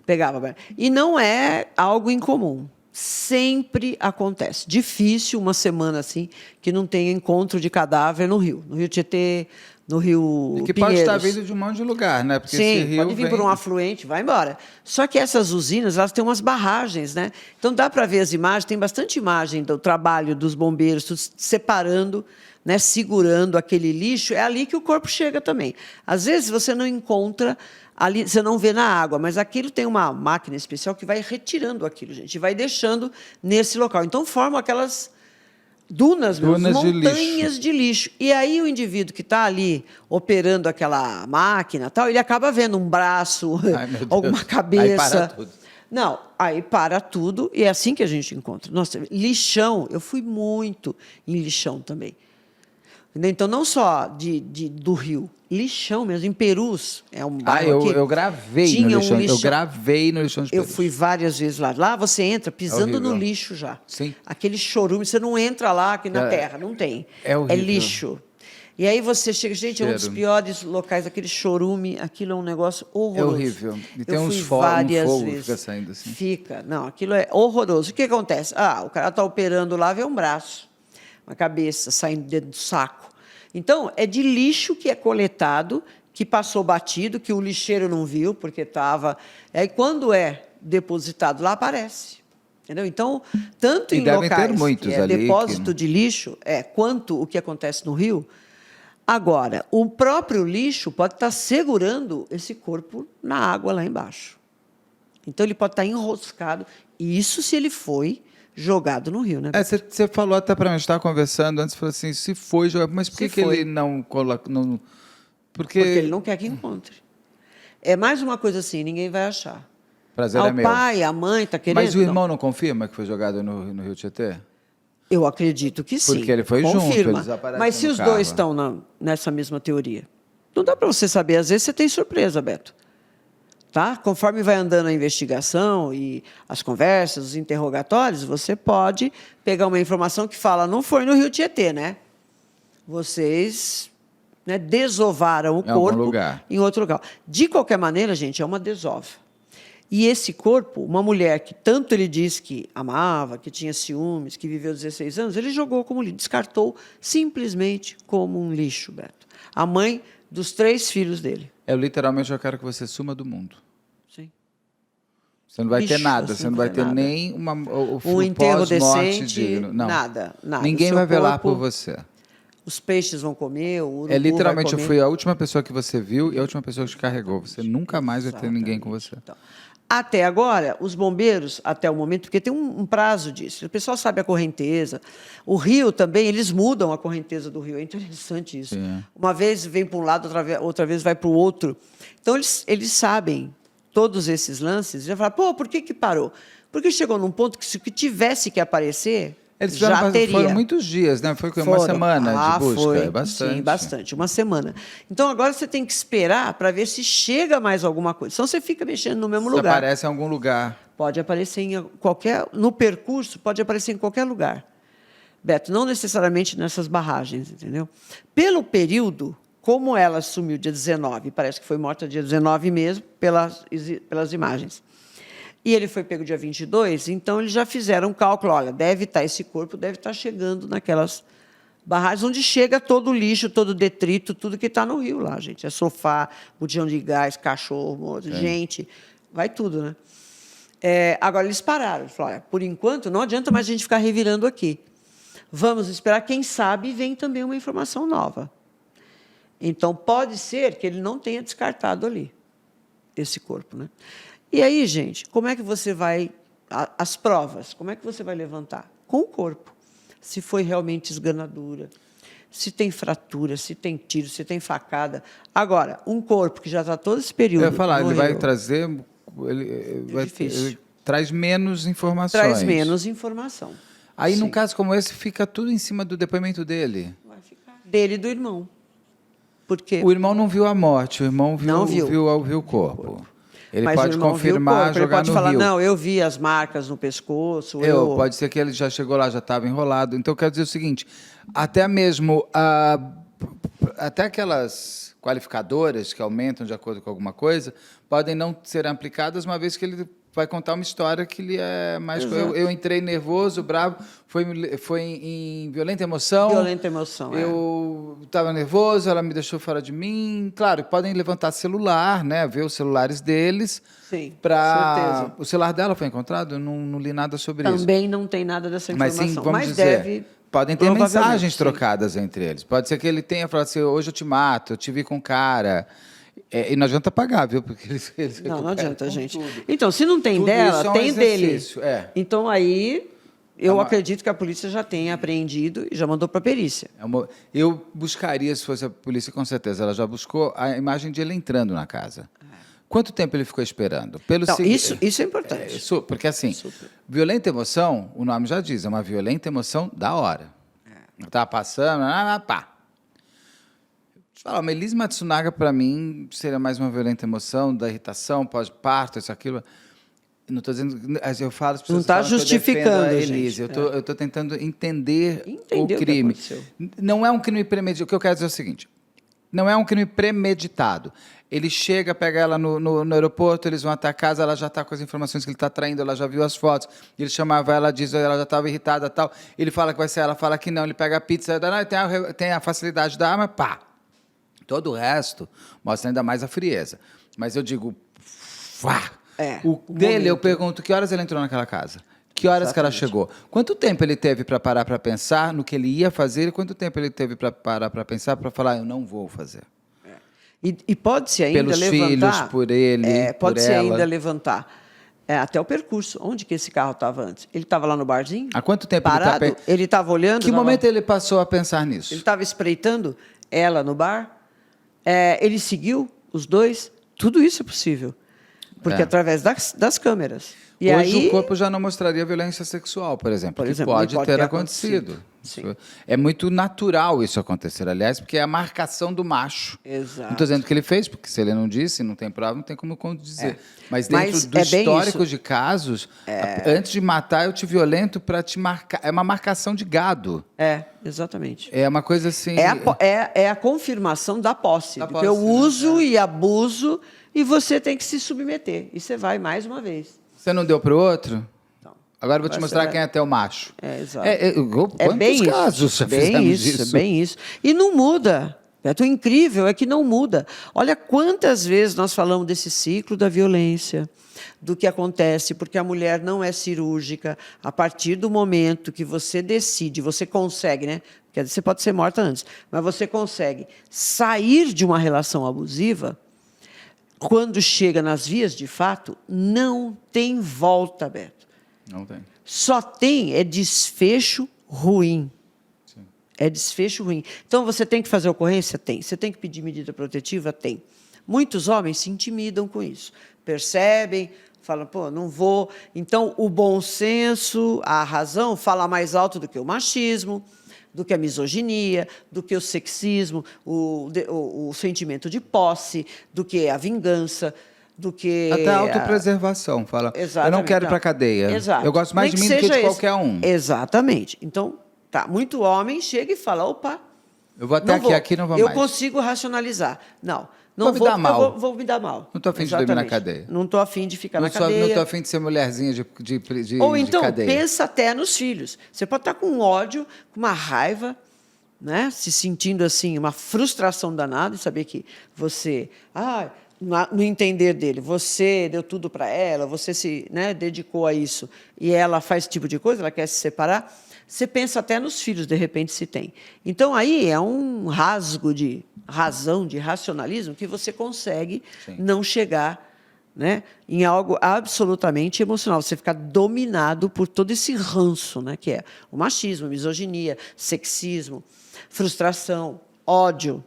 pegava. E não é algo incomum. Sempre acontece. Difícil uma semana assim que não tenha encontro de cadáver no Rio. No Rio Tietê, no Rio que Pinheiros. Pode estar vindo de um monte de lugar, né? Porque sim, esse rio pode vir por um afluente, vai embora. Só que essas usinas, elas têm umas barragens, né? Então dá para ver as imagens, tem bastante imagem do trabalho dos bombeiros, tudo separando, né, segurando aquele lixo. É ali que o corpo chega também. Às vezes você não encontra ali, você não vê na água, mas aquilo tem uma máquina especial que vai retirando aquilo, gente, e vai deixando nesse local. Então formam aquelas dunas montanhas de lixo. E aí o indivíduo que está ali operando aquela máquina, tal, ele acaba vendo um braço, alguma cabeça. Aí para tudo. Não, aí para tudo e é assim que a gente encontra. Nossa, lixão, eu fui muito em lixão também. Então, não só do Rio, lixão mesmo, em Perus, é um bairro eu gravei no lixão. Eu gravei no lixão de Perus. Eu fui várias vezes lá. Lá você entra pisando no lixo já. Sim. Aquele chorume, você não entra lá aqui na terra, não tem. É horrível. É lixo. E aí você chega, gente, é um dos Cheiro. piores locais, aquele chorume, aquilo é um negócio horroroso. É horrível. E tem Eu uns fui várias várias fogo que vezes. fica saindo assim. Fica. Não, aquilo é horroroso. O que acontece? O cara está operando lá, vê um braço, uma cabeça saindo dentro do saco. Então, é de lixo que é coletado, que passou batido, que o lixeiro não viu, porque estava... Aí, quando é depositado lá, aparece. Entendeu? Então, tanto E em devem ter locais muitos que é ali depósito que- de lixo, quanto o que acontece no Rio. Agora, o próprio lixo pode estar segurando esse corpo na água lá embaixo. Então, ele pode estar enroscado. Isso se ele foi jogado no rio, né? Você falou até para mim, a gente estava conversando antes, falou assim, se foi jogar, mas por Se que foi. ele não coloca... Não, Porque ele não quer que encontre. É mais uma coisa assim, ninguém vai achar. Prazer O é meu. pai, a mãe está querendo... Mas o irmão não confirma que foi jogado no Rio Tietê? Eu acredito que sim. Porque ele foi junto, Confirma. eles aparecem Mas se no os carro. dois estão nessa mesma teoria, não dá para você saber. Às vezes você tem surpresa, Beto. Tá? Conforme vai andando a investigação e as conversas, os interrogatórios, você pode pegar uma informação que fala, não foi no Rio Tietê, né? Vocês, né, desovaram o Em algum corpo lugar. em outro lugar. De qualquer maneira, gente, é uma desova. E esse corpo, uma mulher que tanto ele diz que amava, que tinha ciúmes, que viveu 16 anos, ele jogou como lixo, descartou simplesmente como um lixo, Beto. A mãe dos 3 filhos dele. Eu literalmente eu quero que você suma do mundo. Sim. Você não vai ter Bicho, nada, assim, você não vai ter nada. nem Um enterro pós-morte decente, digno. Não. nada. Ninguém O seu vai velar corpo, por você. Os peixes vão comer, o urubu Literalmente, vai eu comer. fui a última pessoa que você viu e a última pessoa que te carregou. Você nunca mais vai ter ninguém com você. Então, até agora, os bombeiros, até o momento, porque tem um prazo disso, o pessoal sabe a correnteza. O rio também, eles mudam a correnteza do rio, é interessante isso. Sim. Uma vez vem para um lado, outra vez vai para o outro. Então, eles sabem todos esses lances, já falam, pô, por que parou? Porque chegou num ponto que se tivesse que aparecer, Eles já teria. foram muitos dias, né? Foi uma semana de busca. Foi. É bastante. Sim, bastante. Uma semana. Então, agora você tem que esperar para ver se chega mais alguma coisa. Senão você fica mexendo no mesmo Se lugar. aparece em algum lugar. Pode aparecer em qualquer... No percurso, pode aparecer em qualquer lugar. Beto, não necessariamente nessas barragens, entendeu? Pelo período, como ela sumiu dia 19, parece que foi morta dia 19 mesmo, pelas imagens. E ele foi pego dia 22, então eles já fizeram um cálculo, olha, esse corpo deve estar chegando naquelas barragens onde chega todo o lixo, todo o detrito, tudo que está no rio lá, gente. É sofá, botijão de gás, cachorro, gente, vai tudo, né? Agora, eles pararam. Falaram, olha, por enquanto, não adianta mais a gente ficar revirando aqui. Vamos esperar, quem sabe vem também uma informação nova. Então, pode ser que ele não tenha descartado ali esse corpo, né? E aí, gente, como é que você vai... As provas, como é que você vai levantar? Com o corpo. Se foi realmente esganadura, se tem fratura, se tem tiro, se tem facada. Agora, um corpo que já está todo esse período... Eu ia falar, ele vai morreu, trazer... difícil. Traz menos informações. traz menos informação. Aí, Sim. num caso como esse, fica tudo em cima do depoimento dele. Vai ficar. Dele e do irmão. Porque O irmão não viu a morte, o irmão Não viu. viu o corpo. Ele mas o pode irmão viu o confirmar, corpo, ele jogar pode no falar, rio. não, eu vi as marcas no pescoço. Pode ser que ele já chegou lá, já estava enrolado. Então, eu quero dizer o seguinte, até mesmo, até aquelas qualificadoras que aumentam de acordo com alguma coisa, podem não ser aplicadas, uma vez que ele vai contar uma história que ele é mais... Eu entrei nervoso, bravo, foi em violenta emoção. Violenta emoção, Eu estava nervoso, ela me deixou fora de mim. Claro, podem levantar celular, né? Ver os celulares deles. Sim, certeza. O celular dela foi encontrado? Eu não li nada sobre isso. Também não tem nada dessa Mas informação. sim, vamos dizer, deve... podem ter provavelmente, mensagens sim. trocadas entre eles. Pode ser que ele tenha falado assim, hoje eu te mato, eu te vi com cara. E não adianta pagar, viu? Porque eles Não recuperam adianta, com gente. tudo. Então, se não tem Tudo dela, isso é um tem dele. exercício, Então, aí, eu acredito que a polícia já tenha apreendido e já mandou para a perícia. Eu buscaria, se fosse a polícia, com certeza. Ela já buscou a imagem de ele entrando na casa. Quanto tempo ele ficou esperando? Então, isso é importante. Porque, assim, violenta emoção, o nome já diz, é uma violenta emoção da hora. Tá passando, pá. Deixa eu falar, Melise Matsunaga, para mim, seria mais uma violenta emoção, da irritação, pós-parto, isso, aquilo. Não estou dizendo, eu falo, as Não pessoas está falam que eu justificando, defendo a gente. Elise. Eu estou tentando entender Entender o o que crime. aconteceu. Não é um crime premeditado. O que eu quero dizer é o seguinte: não é um crime premeditado. Ele chega, pega ela no aeroporto, eles vão até a casa, ela já está com as informações que ele está traindo, ela já viu as fotos. Ele chamava ela, diz, ela já estava irritada, tal. Ele fala que vai ser ela, fala que não. Ele pega a pizza, tem a facilidade da arma, pá. Todo o resto mostra ainda mais a frieza. Mas eu digo, vá. O dele, eu pergunto, que horas ele entrou naquela casa? Que horas que ela chegou? Quanto tempo ele teve para parar para pensar no que ele ia fazer e quanto tempo ele teve para parar para pensar, para falar, eu não vou fazer? E pode-se ainda Pelos levantar... filhos, por ele, por pode-se ela. ainda levantar até o percurso. Onde que esse carro estava antes? Ele estava lá no barzinho? Há quanto tempo parado? Ele estava olhando? Que momento ele passou a pensar nisso? Ele estava espreitando ela no bar? Ele seguiu os dois? Tudo isso é possível. Porque através das câmeras. E Hoje aí, o corpo já não mostraria violência sexual, por exemplo, que e pode ter acontecido. Sim. É muito natural isso acontecer, aliás, porque é a marcação do macho. Exato. Não estou dizendo que ele fez, porque se ele não disse, não tem prova, não tem como dizer. Mas Mas dentro do bem histórico isso. de casos, antes de matar, eu te violento para te marcar. É uma marcação de gado. Exatamente. É uma coisa assim... É a confirmação da posse. Da Do que eu posse, né? uso e abuso, e você tem que se submeter. E você vai mais uma vez. Você não deu para o outro? Não. Agora eu vou te mostrar quem é até o macho. Exato. Quantos bem casos isso. já fizemos isso? É bem isso. E não muda. O incrível é que não muda. Olha quantas vezes nós falamos desse ciclo da violência, do que acontece, porque a mulher não é cirúrgica. A partir do momento que você decide, você consegue, né? Quer dizer, você pode ser morta antes, mas você consegue sair de uma relação abusiva. Quando chega nas vias de fato, não tem volta, Beto. Não tem. Só tem desfecho ruim. Sim. É desfecho ruim. Então, você tem que fazer ocorrência? Tem. Você tem que pedir medida protetiva? Tem. Muitos homens se intimidam com isso. Percebem, falam, pô, não vou. Então, o bom senso, a razão, fala mais alto do que o machismo, do que a misoginia, do que o sexismo, o sentimento de posse, do que a vingança, do que... Até a autopreservação. Fala, Exatamente. eu não quero ir para a cadeia. Exato. Eu gosto mais de mim do que de qualquer um. Exatamente. Então, muito homem chega e fala, opa... Eu vou até aqui não vou mais. Eu consigo racionalizar. Não vou me dar mal. Eu vou me dar mal. Não estou afim de dormir na cadeia. Não estou afim de ficar na cadeia. Não estou afim de ser mulherzinha de Ou então, cadeia. pensa até nos filhos. Você pode estar com ódio, com uma raiva, né? Se sentindo assim, uma frustração danada e saber que você... no entender dele, você deu tudo para ela, você se dedicou a isso, e ela faz esse tipo de coisa, ela quer se separar, você pensa até nos filhos, de repente, se tem. Então, aí é um rasgo de razão, de racionalismo, que você consegue não chegar em algo absolutamente emocional. Você ficar dominado por todo esse ranço, que é o machismo, a misoginia, sexismo, frustração, ódio.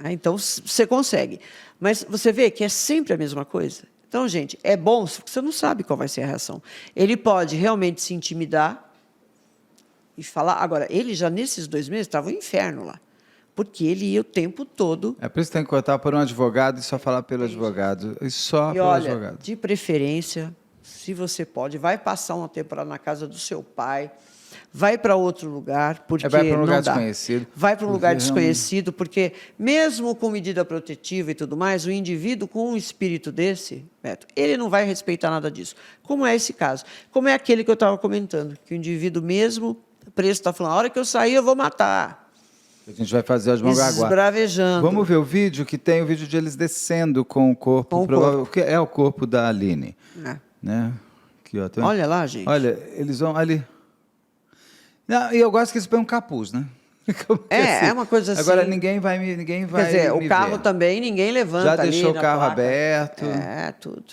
Então, você consegue. Mas você vê que é sempre a mesma coisa. Então, gente, é bom, porque você não sabe qual vai ser a reação. Ele pode realmente se intimidar e falar... Agora, ele já, nesses 2 meses, estava um inferno lá. Porque ele ia o tempo todo... É por isso que tem que cortar por um advogado e só falar pelo advogado. E só pelo advogado. De preferência, se você pode, vai passar uma temporada na casa do seu pai... Vai para outro lugar, porque vai para um lugar não dá. desconhecido. Vai para um lugar desconhecido, porque mesmo com medida protetiva e tudo mais, o indivíduo com um espírito desse, Beto, ele não vai respeitar nada disso. Como é esse caso? Como é aquele que eu estava comentando, que o indivíduo mesmo preso está falando, a hora que eu sair eu vou matar. A gente vai fazer as mãos aguar. Esbravejando. Vamos ver o vídeo, que tem o vídeo de eles descendo com o corpo. Que é o corpo da Aline. Né? Aqui, ó, olha lá, gente. Olha, eles vão ali... Não, e eu gosto que eles põem um capuz, né? É uma coisa assim. Agora ninguém vai Quer dizer, o carro ver. também niném levanta. Já deixou ali o carro placa. aberto. Tudo.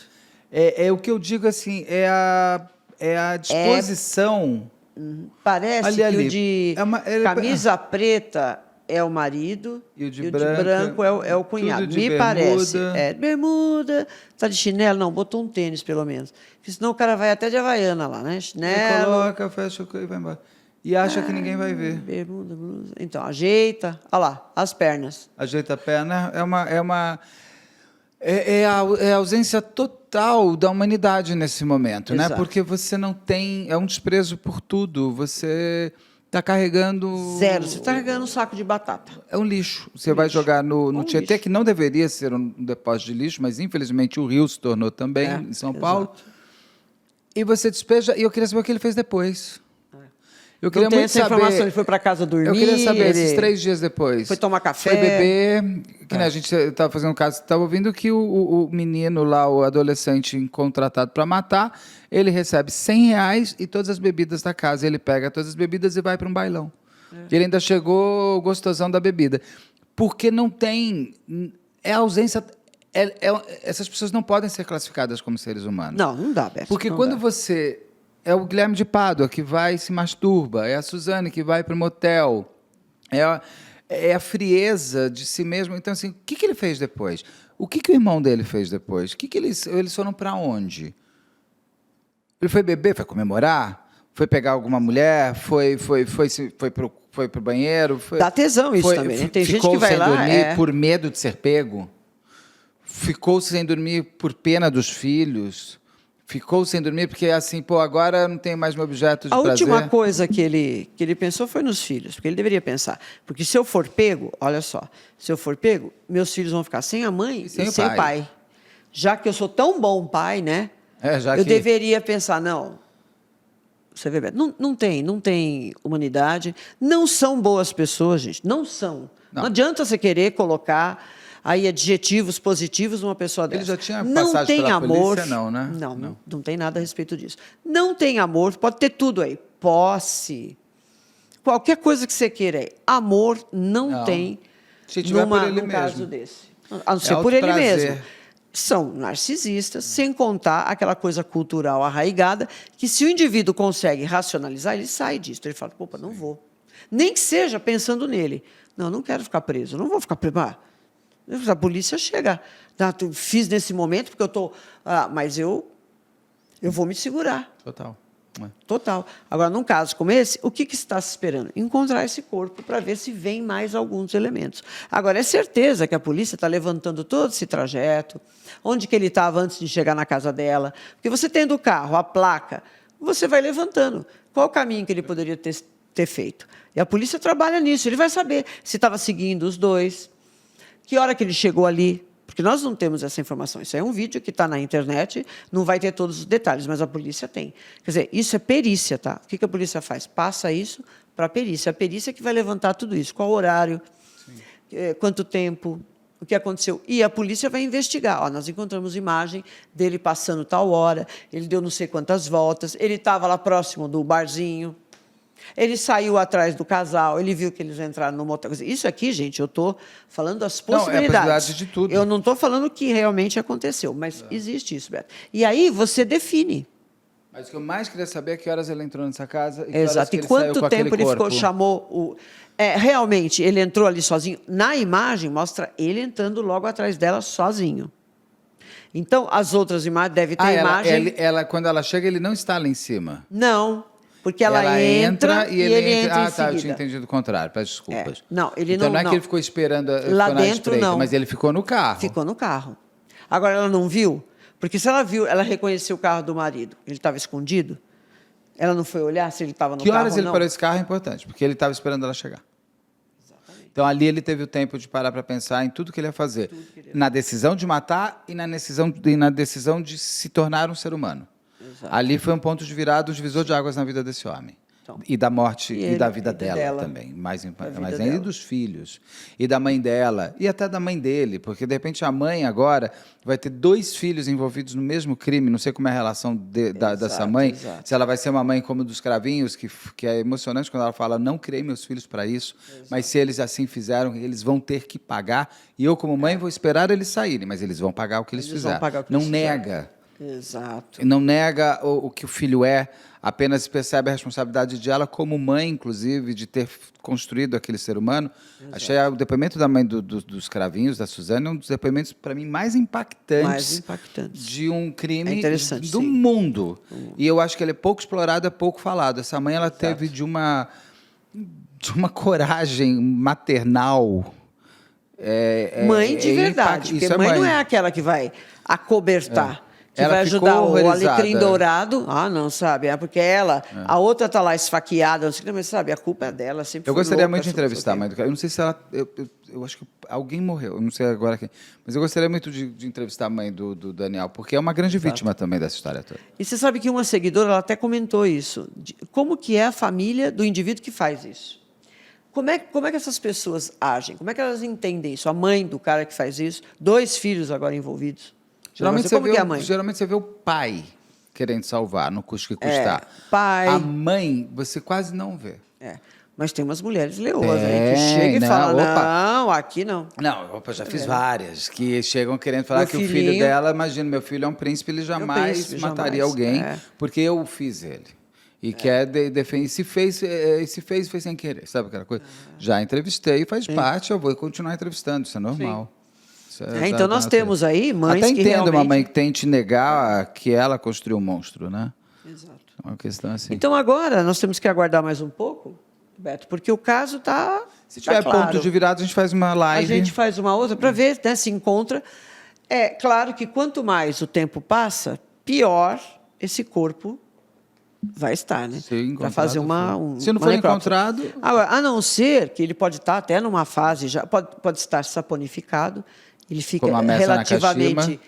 É o que eu digo assim, é a disposição. Parece ali, que ali. o de camisa preta é o marido e o de branco é o cunhado. Me parece. Bermuda, tá de chinelo? Não, botou um tênis, pelo menos. Porque senão o cara vai até de Havaiana lá, né? Chinelo. Coloca, fecha e vai embora. E acha que ninguém vai ver. Bermuda, blusa. Então, ajeita. Olha lá, as pernas. Ajeita a perna. É uma... É a ausência total da humanidade nesse momento, né? Exato. Porque você não tem... É um desprezo por tudo. Você está carregando... Zero. Você está carregando um saco de batata. É um lixo. Você vai jogar no Tietê, lixo. que não deveria ser um depósito de lixo, mas infelizmente o Rio se tornou também em São Paulo. E você despeja... E eu queria saber o que ele fez depois. Eu queria Não tem muito essa saber... informação. Ele foi para casa dormir. Eu queria saber, ele esses 3 dias depois. foi tomar café. Foi beber. Que né, a gente estava fazendo um caso, estava ouvindo que o menino lá, o adolescente contratado para matar, ele recebe R$100 e todas as bebidas da casa. Ele pega todas as bebidas e vai para um bailão. Ele ainda chegou gostosão da bebida. Porque não tem... É a ausência... essas pessoas não podem ser classificadas como seres humanos. Não dá, Beto. Porque não quando dá. você... É o Guilherme de Pádua que vai e se masturba, é a Suzane que vai para o motel, é a frieza de si mesmo. Então, assim, o que ele fez depois? O que o irmão dele fez depois? Eles foram para onde? Ele foi beber, foi comemorar? Foi pegar alguma mulher? Foi pro banheiro? Dá tesão isso também, né? Tem gente que vai lá... Ficou sem dormir por medo de ser pego? Ficou sem dormir por pena dos filhos? Ficou sem dormir porque, assim, pô, agora não tenho mais meu objeto de A prazer. última coisa que ele pensou foi nos filhos, porque ele deveria pensar. Porque se eu for pego, olha só, se eu for pego, meus filhos vão ficar sem a mãe e sem o pai. Já que eu sou tão bom pai, né? Eu deveria pensar, não, você vê, não tem humanidade, não são boas pessoas, gente, não são. Não adianta você querer colocar... aí adjetivos positivos numa pessoa dessa. Ele já tinha não passagem tem pela amor, polícia, não, né? Não tem nada a respeito disso. Não tem amor, pode ter tudo aí. Posse, qualquer coisa que você queira aí. Amor não tem se tiver por ele num mesmo. caso desse. A não ser por ele mesmo. São narcisistas, sem contar aquela coisa cultural arraigada, que se o indivíduo consegue racionalizar, ele sai disso. Ele fala, opa, não vou. Nem que seja pensando nele. Não quero ficar preso, não vou ficar preso. A polícia chega. Fiz nesse momento porque eu estou... mas eu vou me segurar. Total. Agora, num caso como esse, o que está se esperando? Encontrar esse corpo para ver se vem mais alguns elementos. Agora, é certeza que a polícia está levantando todo esse trajeto, onde que ele estava antes de chegar na casa dela. Porque você tendo o carro, a placa, você vai levantando. Qual o caminho que ele poderia ter feito? E a polícia trabalha nisso. Ele vai saber se estava seguindo os dois, que hora que ele chegou ali, porque nós não temos essa informação. Isso é um vídeo que está na internet, não vai ter todos os detalhes, mas a polícia tem. Quer dizer, isso é perícia, tá? O que a polícia faz? Passa isso para a perícia. A perícia que vai levantar tudo isso. Qual horário, quanto tempo, o que aconteceu. E a polícia vai investigar. Nós encontramos imagem dele passando tal hora, ele deu não sei quantas voltas, ele estava lá próximo do barzinho, ele saiu atrás do casal, ele viu que eles entraram no motel. Isso aqui, gente, eu estou falando das possibilidades. Não, é a possibilidade de tudo. Eu não estou falando o que realmente aconteceu, mas existe isso, Beto. E aí você define. Mas o que eu mais queria saber é que horas ele entrou nessa casa e exato. E quanto tempo ele ficou, chamou... realmente, ele entrou ali sozinho. Na imagem, mostra ele entrando logo atrás dela sozinho. Então, as outras imagens devem ter imagem... Quando ela chega, ele não está lá em cima. Não. Porque ela entra e ele entra em seguida. Eu tinha entendido o contrário, peço desculpas. Não, ele então, não é não. que ele ficou esperando lá ficou dentro, na espreita, não. Mas ele ficou no carro. Ficou no carro. Agora, ela não viu? Porque se ela viu, ela reconheceu o carro do marido. Ele estava escondido? Ela não foi olhar se ele estava no carro ou não? Que horas ele parou esse carro é importante, porque ele estava esperando ela chegar. Exatamente. Então, ali ele teve o tempo de parar para pensar em tudo que ele ia fazer. Na decisão de matar e na decisão de se tornar um ser humano. Exato. Ali foi um ponto de virada, um divisor de águas na vida desse homem. E da morte e da vida dela também, mais ainda, e dos filhos, e da mãe dela, e até da mãe dele, porque, de repente, a mãe agora vai ter 2 filhos envolvidos no mesmo crime, não sei como é a relação dessa mãe, se ela vai ser uma mãe como dos Cravinhos, que é emocionante quando ela fala, não criei meus filhos para isso, mas se eles assim fizeram, eles vão ter que pagar, e eu, como mãe, vou esperar eles saírem, mas eles vão pagar o que eles fizeram. Não nega. Exato. Não nega o que o filho é, apenas percebe a responsabilidade de ela como mãe, inclusive, de ter construído aquele ser humano. Exato. Achei o depoimento da mãe dos Cravinhos, da Suzane, um dos depoimentos, para mim, mais impactantes de um crime do mundo. E eu acho que ele é pouco explorado, é pouco falado. Essa mãe, ela teve de uma coragem maternal Mãe de verdade, porque isso é mãe não mãe. é aquela que vai acobertar, que Ela vai ficou ajudar o horrorizada. alecrim dourado. Ah, não, sabe? É porque a outra está lá esfaqueada, não sei o que, mas sabe, a culpa é dela, sempre Eu foi gostaria louca, muito de não sei o entrevistar a quê. mãe do cara. Eu não sei se ela. Eu acho que alguém morreu, eu não sei agora quem. Mas eu gostaria muito de entrevistar a mãe do Daniel, porque é uma grande vítima também dessa história toda. E você sabe que uma seguidora, ela até comentou isso, como que é a família do indivíduo que faz isso. Como é que essas pessoas agem? Como é que elas entendem isso? A mãe do cara que faz isso, 2 filhos agora envolvidos. Geralmente Como que é a mãe? geralmente você vê o pai querendo salvar, no custo que custar. Pai. A mãe, você quase não vê. Mas tem umas mulheres leoas aí que chegam e não, falam, opa. não, aqui não. Não, opa, já fiz várias, que chegam querendo falar Meu que o filho filhinho- dela, imagina, meu filho é um príncipe, ele jamais príncipe, mataria jamais, alguém, é. porque eu fiz ele. E quer defender, se fez, foi sem querer, sabe aquela coisa? Já entrevistei, faz parte, eu vou continuar entrevistando, isso é normal. Isso Então, nós temos aí mães Até que entendo uma realmente... mãe que tente negar que ela construiu o monstro, né? Exato. É uma questão assim. Então, agora, nós temos que aguardar mais um pouco, Beto, porque o caso está... Se tiver ponto de virada, a gente faz uma A live. gente faz uma outra para ver, né, se encontra. É claro que quanto mais o tempo passa, pior esse corpo vai estar, né? Se encontrado Para fazer Se não uma for necrópsia. encontrado... Agora, a não ser que ele pode estar até numa fase, já pode estar saponificado, ele fica Como a Messa relativamente Nakashima.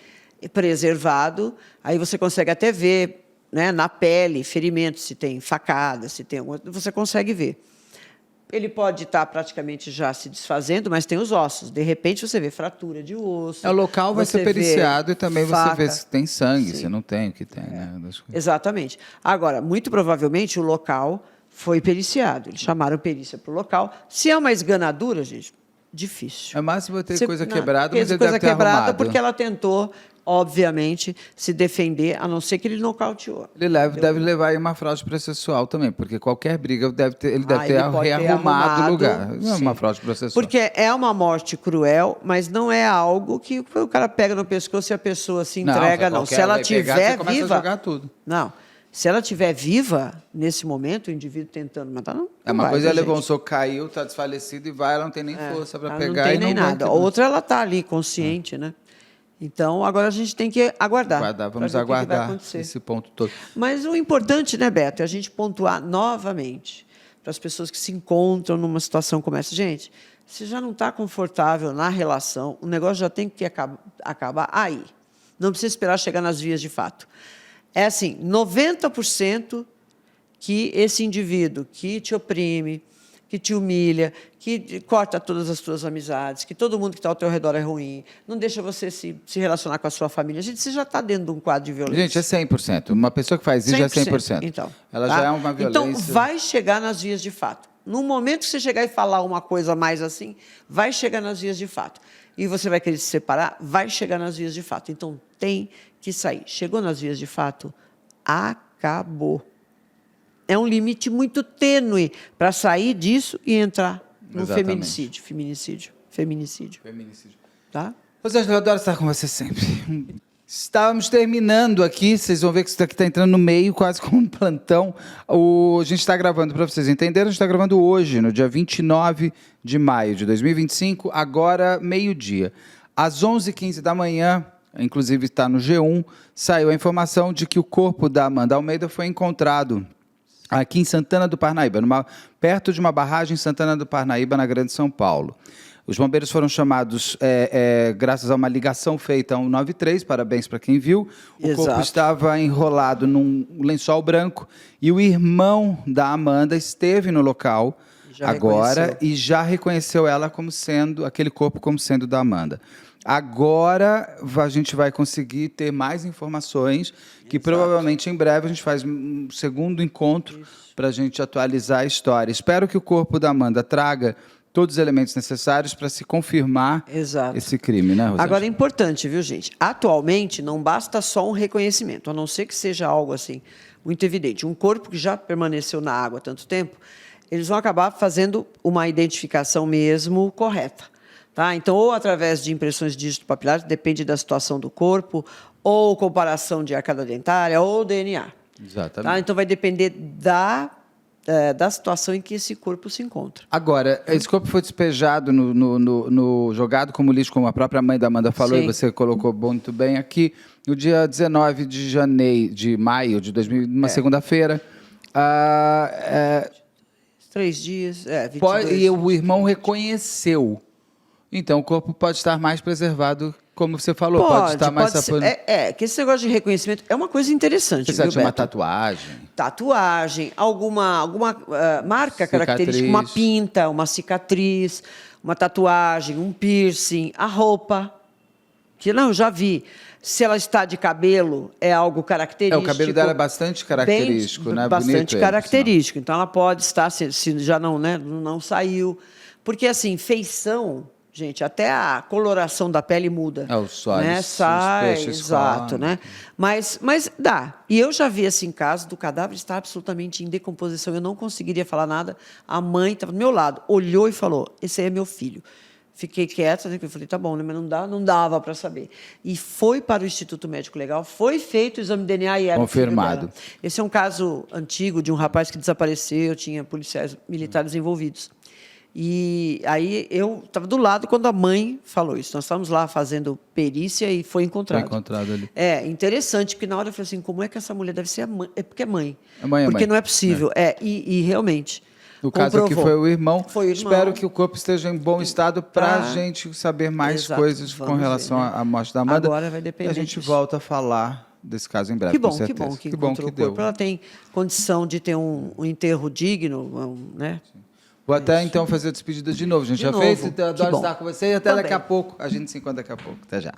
preservado, aí você consegue até ver, né, na pele, ferimentos, se tem facada, se tem alguma... Você consegue ver. Ele pode estar praticamente já se desfazendo, mas tem os ossos. De repente, você vê fratura de osso. O local vai você ser vê periciado e também você faca. vê se tem sangue, Sim. se não tem, o que tem, né? Das coisas. Exatamente. Agora, muito provavelmente, o local foi periciado. Eles chamaram perícia para o local. Se é uma esganadura, gente, difícil. É máximo ter Você- coisa não, quebrada, mas ele coisa deve ter quebrada arrumado. porque ela tentou, obviamente, se defender, a não ser que ele nocauteou. Deve levar aí uma fraude processual também, porque qualquer briga ele deve ter Ele pode ter rearrumado o lugar. Não é sim. uma fraude processual. Porque é uma morte cruel, mas não é algo que o cara pega no pescoço e a pessoa se entrega, não. Se ela vai pegar, tiver você começa viva... a jogar tudo. Não. Se ela estiver viva, nesse momento, o indivíduo tentando matar, não É uma vai, coisa, viu, ela levou um gente? soco, caiu, está desfalecida e vai, ela não tem nem força para Ela pegar não tem e nem não vai nada. ter- Outra, ela está ali, consciente, né? Então, agora a gente tem que aguardar. Vamos pra ver o que vai aguardar acontecer. esse ponto todo. Mas o importante, né, Beto, é a gente pontuar novamente para as pessoas que se encontram numa situação como essa. Gente, se já não está confortável na relação, o negócio já tem que acabar aí. Não precisa esperar chegar nas vias de fato. É assim, 90% que esse indivíduo que te oprime, que te humilha, que corta todas as suas amizades, que todo mundo que está ao teu redor é ruim, não deixa você se relacionar com a sua família. Gente, você já está dentro de um quadro de violência. Gente, é 100%. Uma pessoa que faz isso já é 100%. Então, Ela tá? já é uma violência. Então, vai chegar nas vias de fato. No momento que você chegar e falar uma coisa mais assim, vai chegar nas vias de fato. E você vai querer se separar, vai chegar nas vias de fato. Então, tem que sair. Chegou nas vias de fato, acabou. É um limite muito tênue para sair disso e entrar no Exatamente. feminicídio. Tá? Rosângela, eu adoro estar com você sempre. Estávamos terminando aqui, vocês vão ver que isso daqui está entrando no meio, quase como um plantão. A gente está gravando, para vocês entenderem, a gente está gravando hoje, no dia 29 de maio de 2025, agora meio-dia. Às 11h15 da manhã, inclusive está no G1, saiu a informação de que o corpo da Amanda Almeida foi encontrado aqui em Santana do Parnaíba, perto de uma barragem em Santana do Parnaíba, na Grande São Paulo. Os bombeiros foram chamados graças a uma ligação feita ao 193, parabéns para quem viu. O corpo estava enrolado num lençol branco e o irmão da Amanda esteve no local agora e já reconheceu ela como sendo, aquele corpo como sendo da Amanda. Agora a gente vai conseguir ter mais informações, que provavelmente em breve a gente faz um segundo encontro para a gente atualizar a história. Espero que o corpo da Amanda traga todos os elementos necessários para se confirmar esse crime, né, Rosângela? Agora, é importante, viu, gente? Atualmente, não basta só um reconhecimento, a não ser que seja algo assim muito evidente. Um corpo que já permaneceu na água há tanto tempo, eles vão acabar fazendo uma identificação mesmo correta. Tá? Então, ou através de impressões dígito-papilares, depende da situação do corpo, ou comparação de arcada dentária, ou DNA. Exatamente. Tá? Então, vai depender da da situação em que esse corpo se encontra. Agora, esse corpo foi despejado, jogado como lixo, como a própria mãe da Amanda falou, Sim. e você colocou muito bem aqui, no dia 19 de maio de 2000, uma segunda-feira. 3 dias, 22. E o irmão reconheceu. Então, o corpo pode estar mais preservado, como você falou, pode estar mais... Que esse negócio de reconhecimento é uma coisa interessante, Precisa viu, de uma Beto? tatuagem. Alguma marca Cicatriz. característica, uma pinta, uma cicatriz, uma tatuagem, um piercing, a roupa. Que não, eu já vi. Se ela está de cabelo, é algo característico. O cabelo dela é bastante característico, né? Bastante Bonito característico. Então, ela pode estar, se já não, né, não saiu. Porque, assim, feição... Gente, até a coloração da pele muda. Os olhos, né? Sai, os peixes exato, colam. né? Mas dá. E eu já vi, assim, casos do cadáver estar absolutamente em decomposição. Eu não conseguiria falar nada. A mãe estava do meu lado, olhou e falou, esse aí é meu filho. Fiquei quieta, né? Eu falei, tá bom, né? Mas não dava para saber. E foi para o Instituto Médico Legal, foi feito o exame de DNA e era confirmado. o filho dela. Esse é um caso antigo de um rapaz que desapareceu, tinha policiais militares envolvidos. E aí eu estava do lado quando a mãe falou isso. Nós estávamos lá fazendo perícia e foi encontrado. Foi encontrado ali. É interessante, porque na hora eu falei assim, como é que essa mulher deve ser a mãe? É porque é mãe. mãe. Porque não é possível. E realmente. No caso aqui foi o irmão. Foi o irmão. Espero que o corpo esteja em bom estado para a gente saber mais coisas com relação à morte da Amanda. Agora vai depender. E a gente disso. volta a falar desse caso em breve, Que bom, com certeza. que bom que deu. Ela tem condição de ter um enterro digno, né? Vou até então fazer a despedida de novo. A gente já novo. fez. Então, eu adoro Que bom. estar com você e até daqui a pouco. A gente se encontra daqui a pouco. Até já.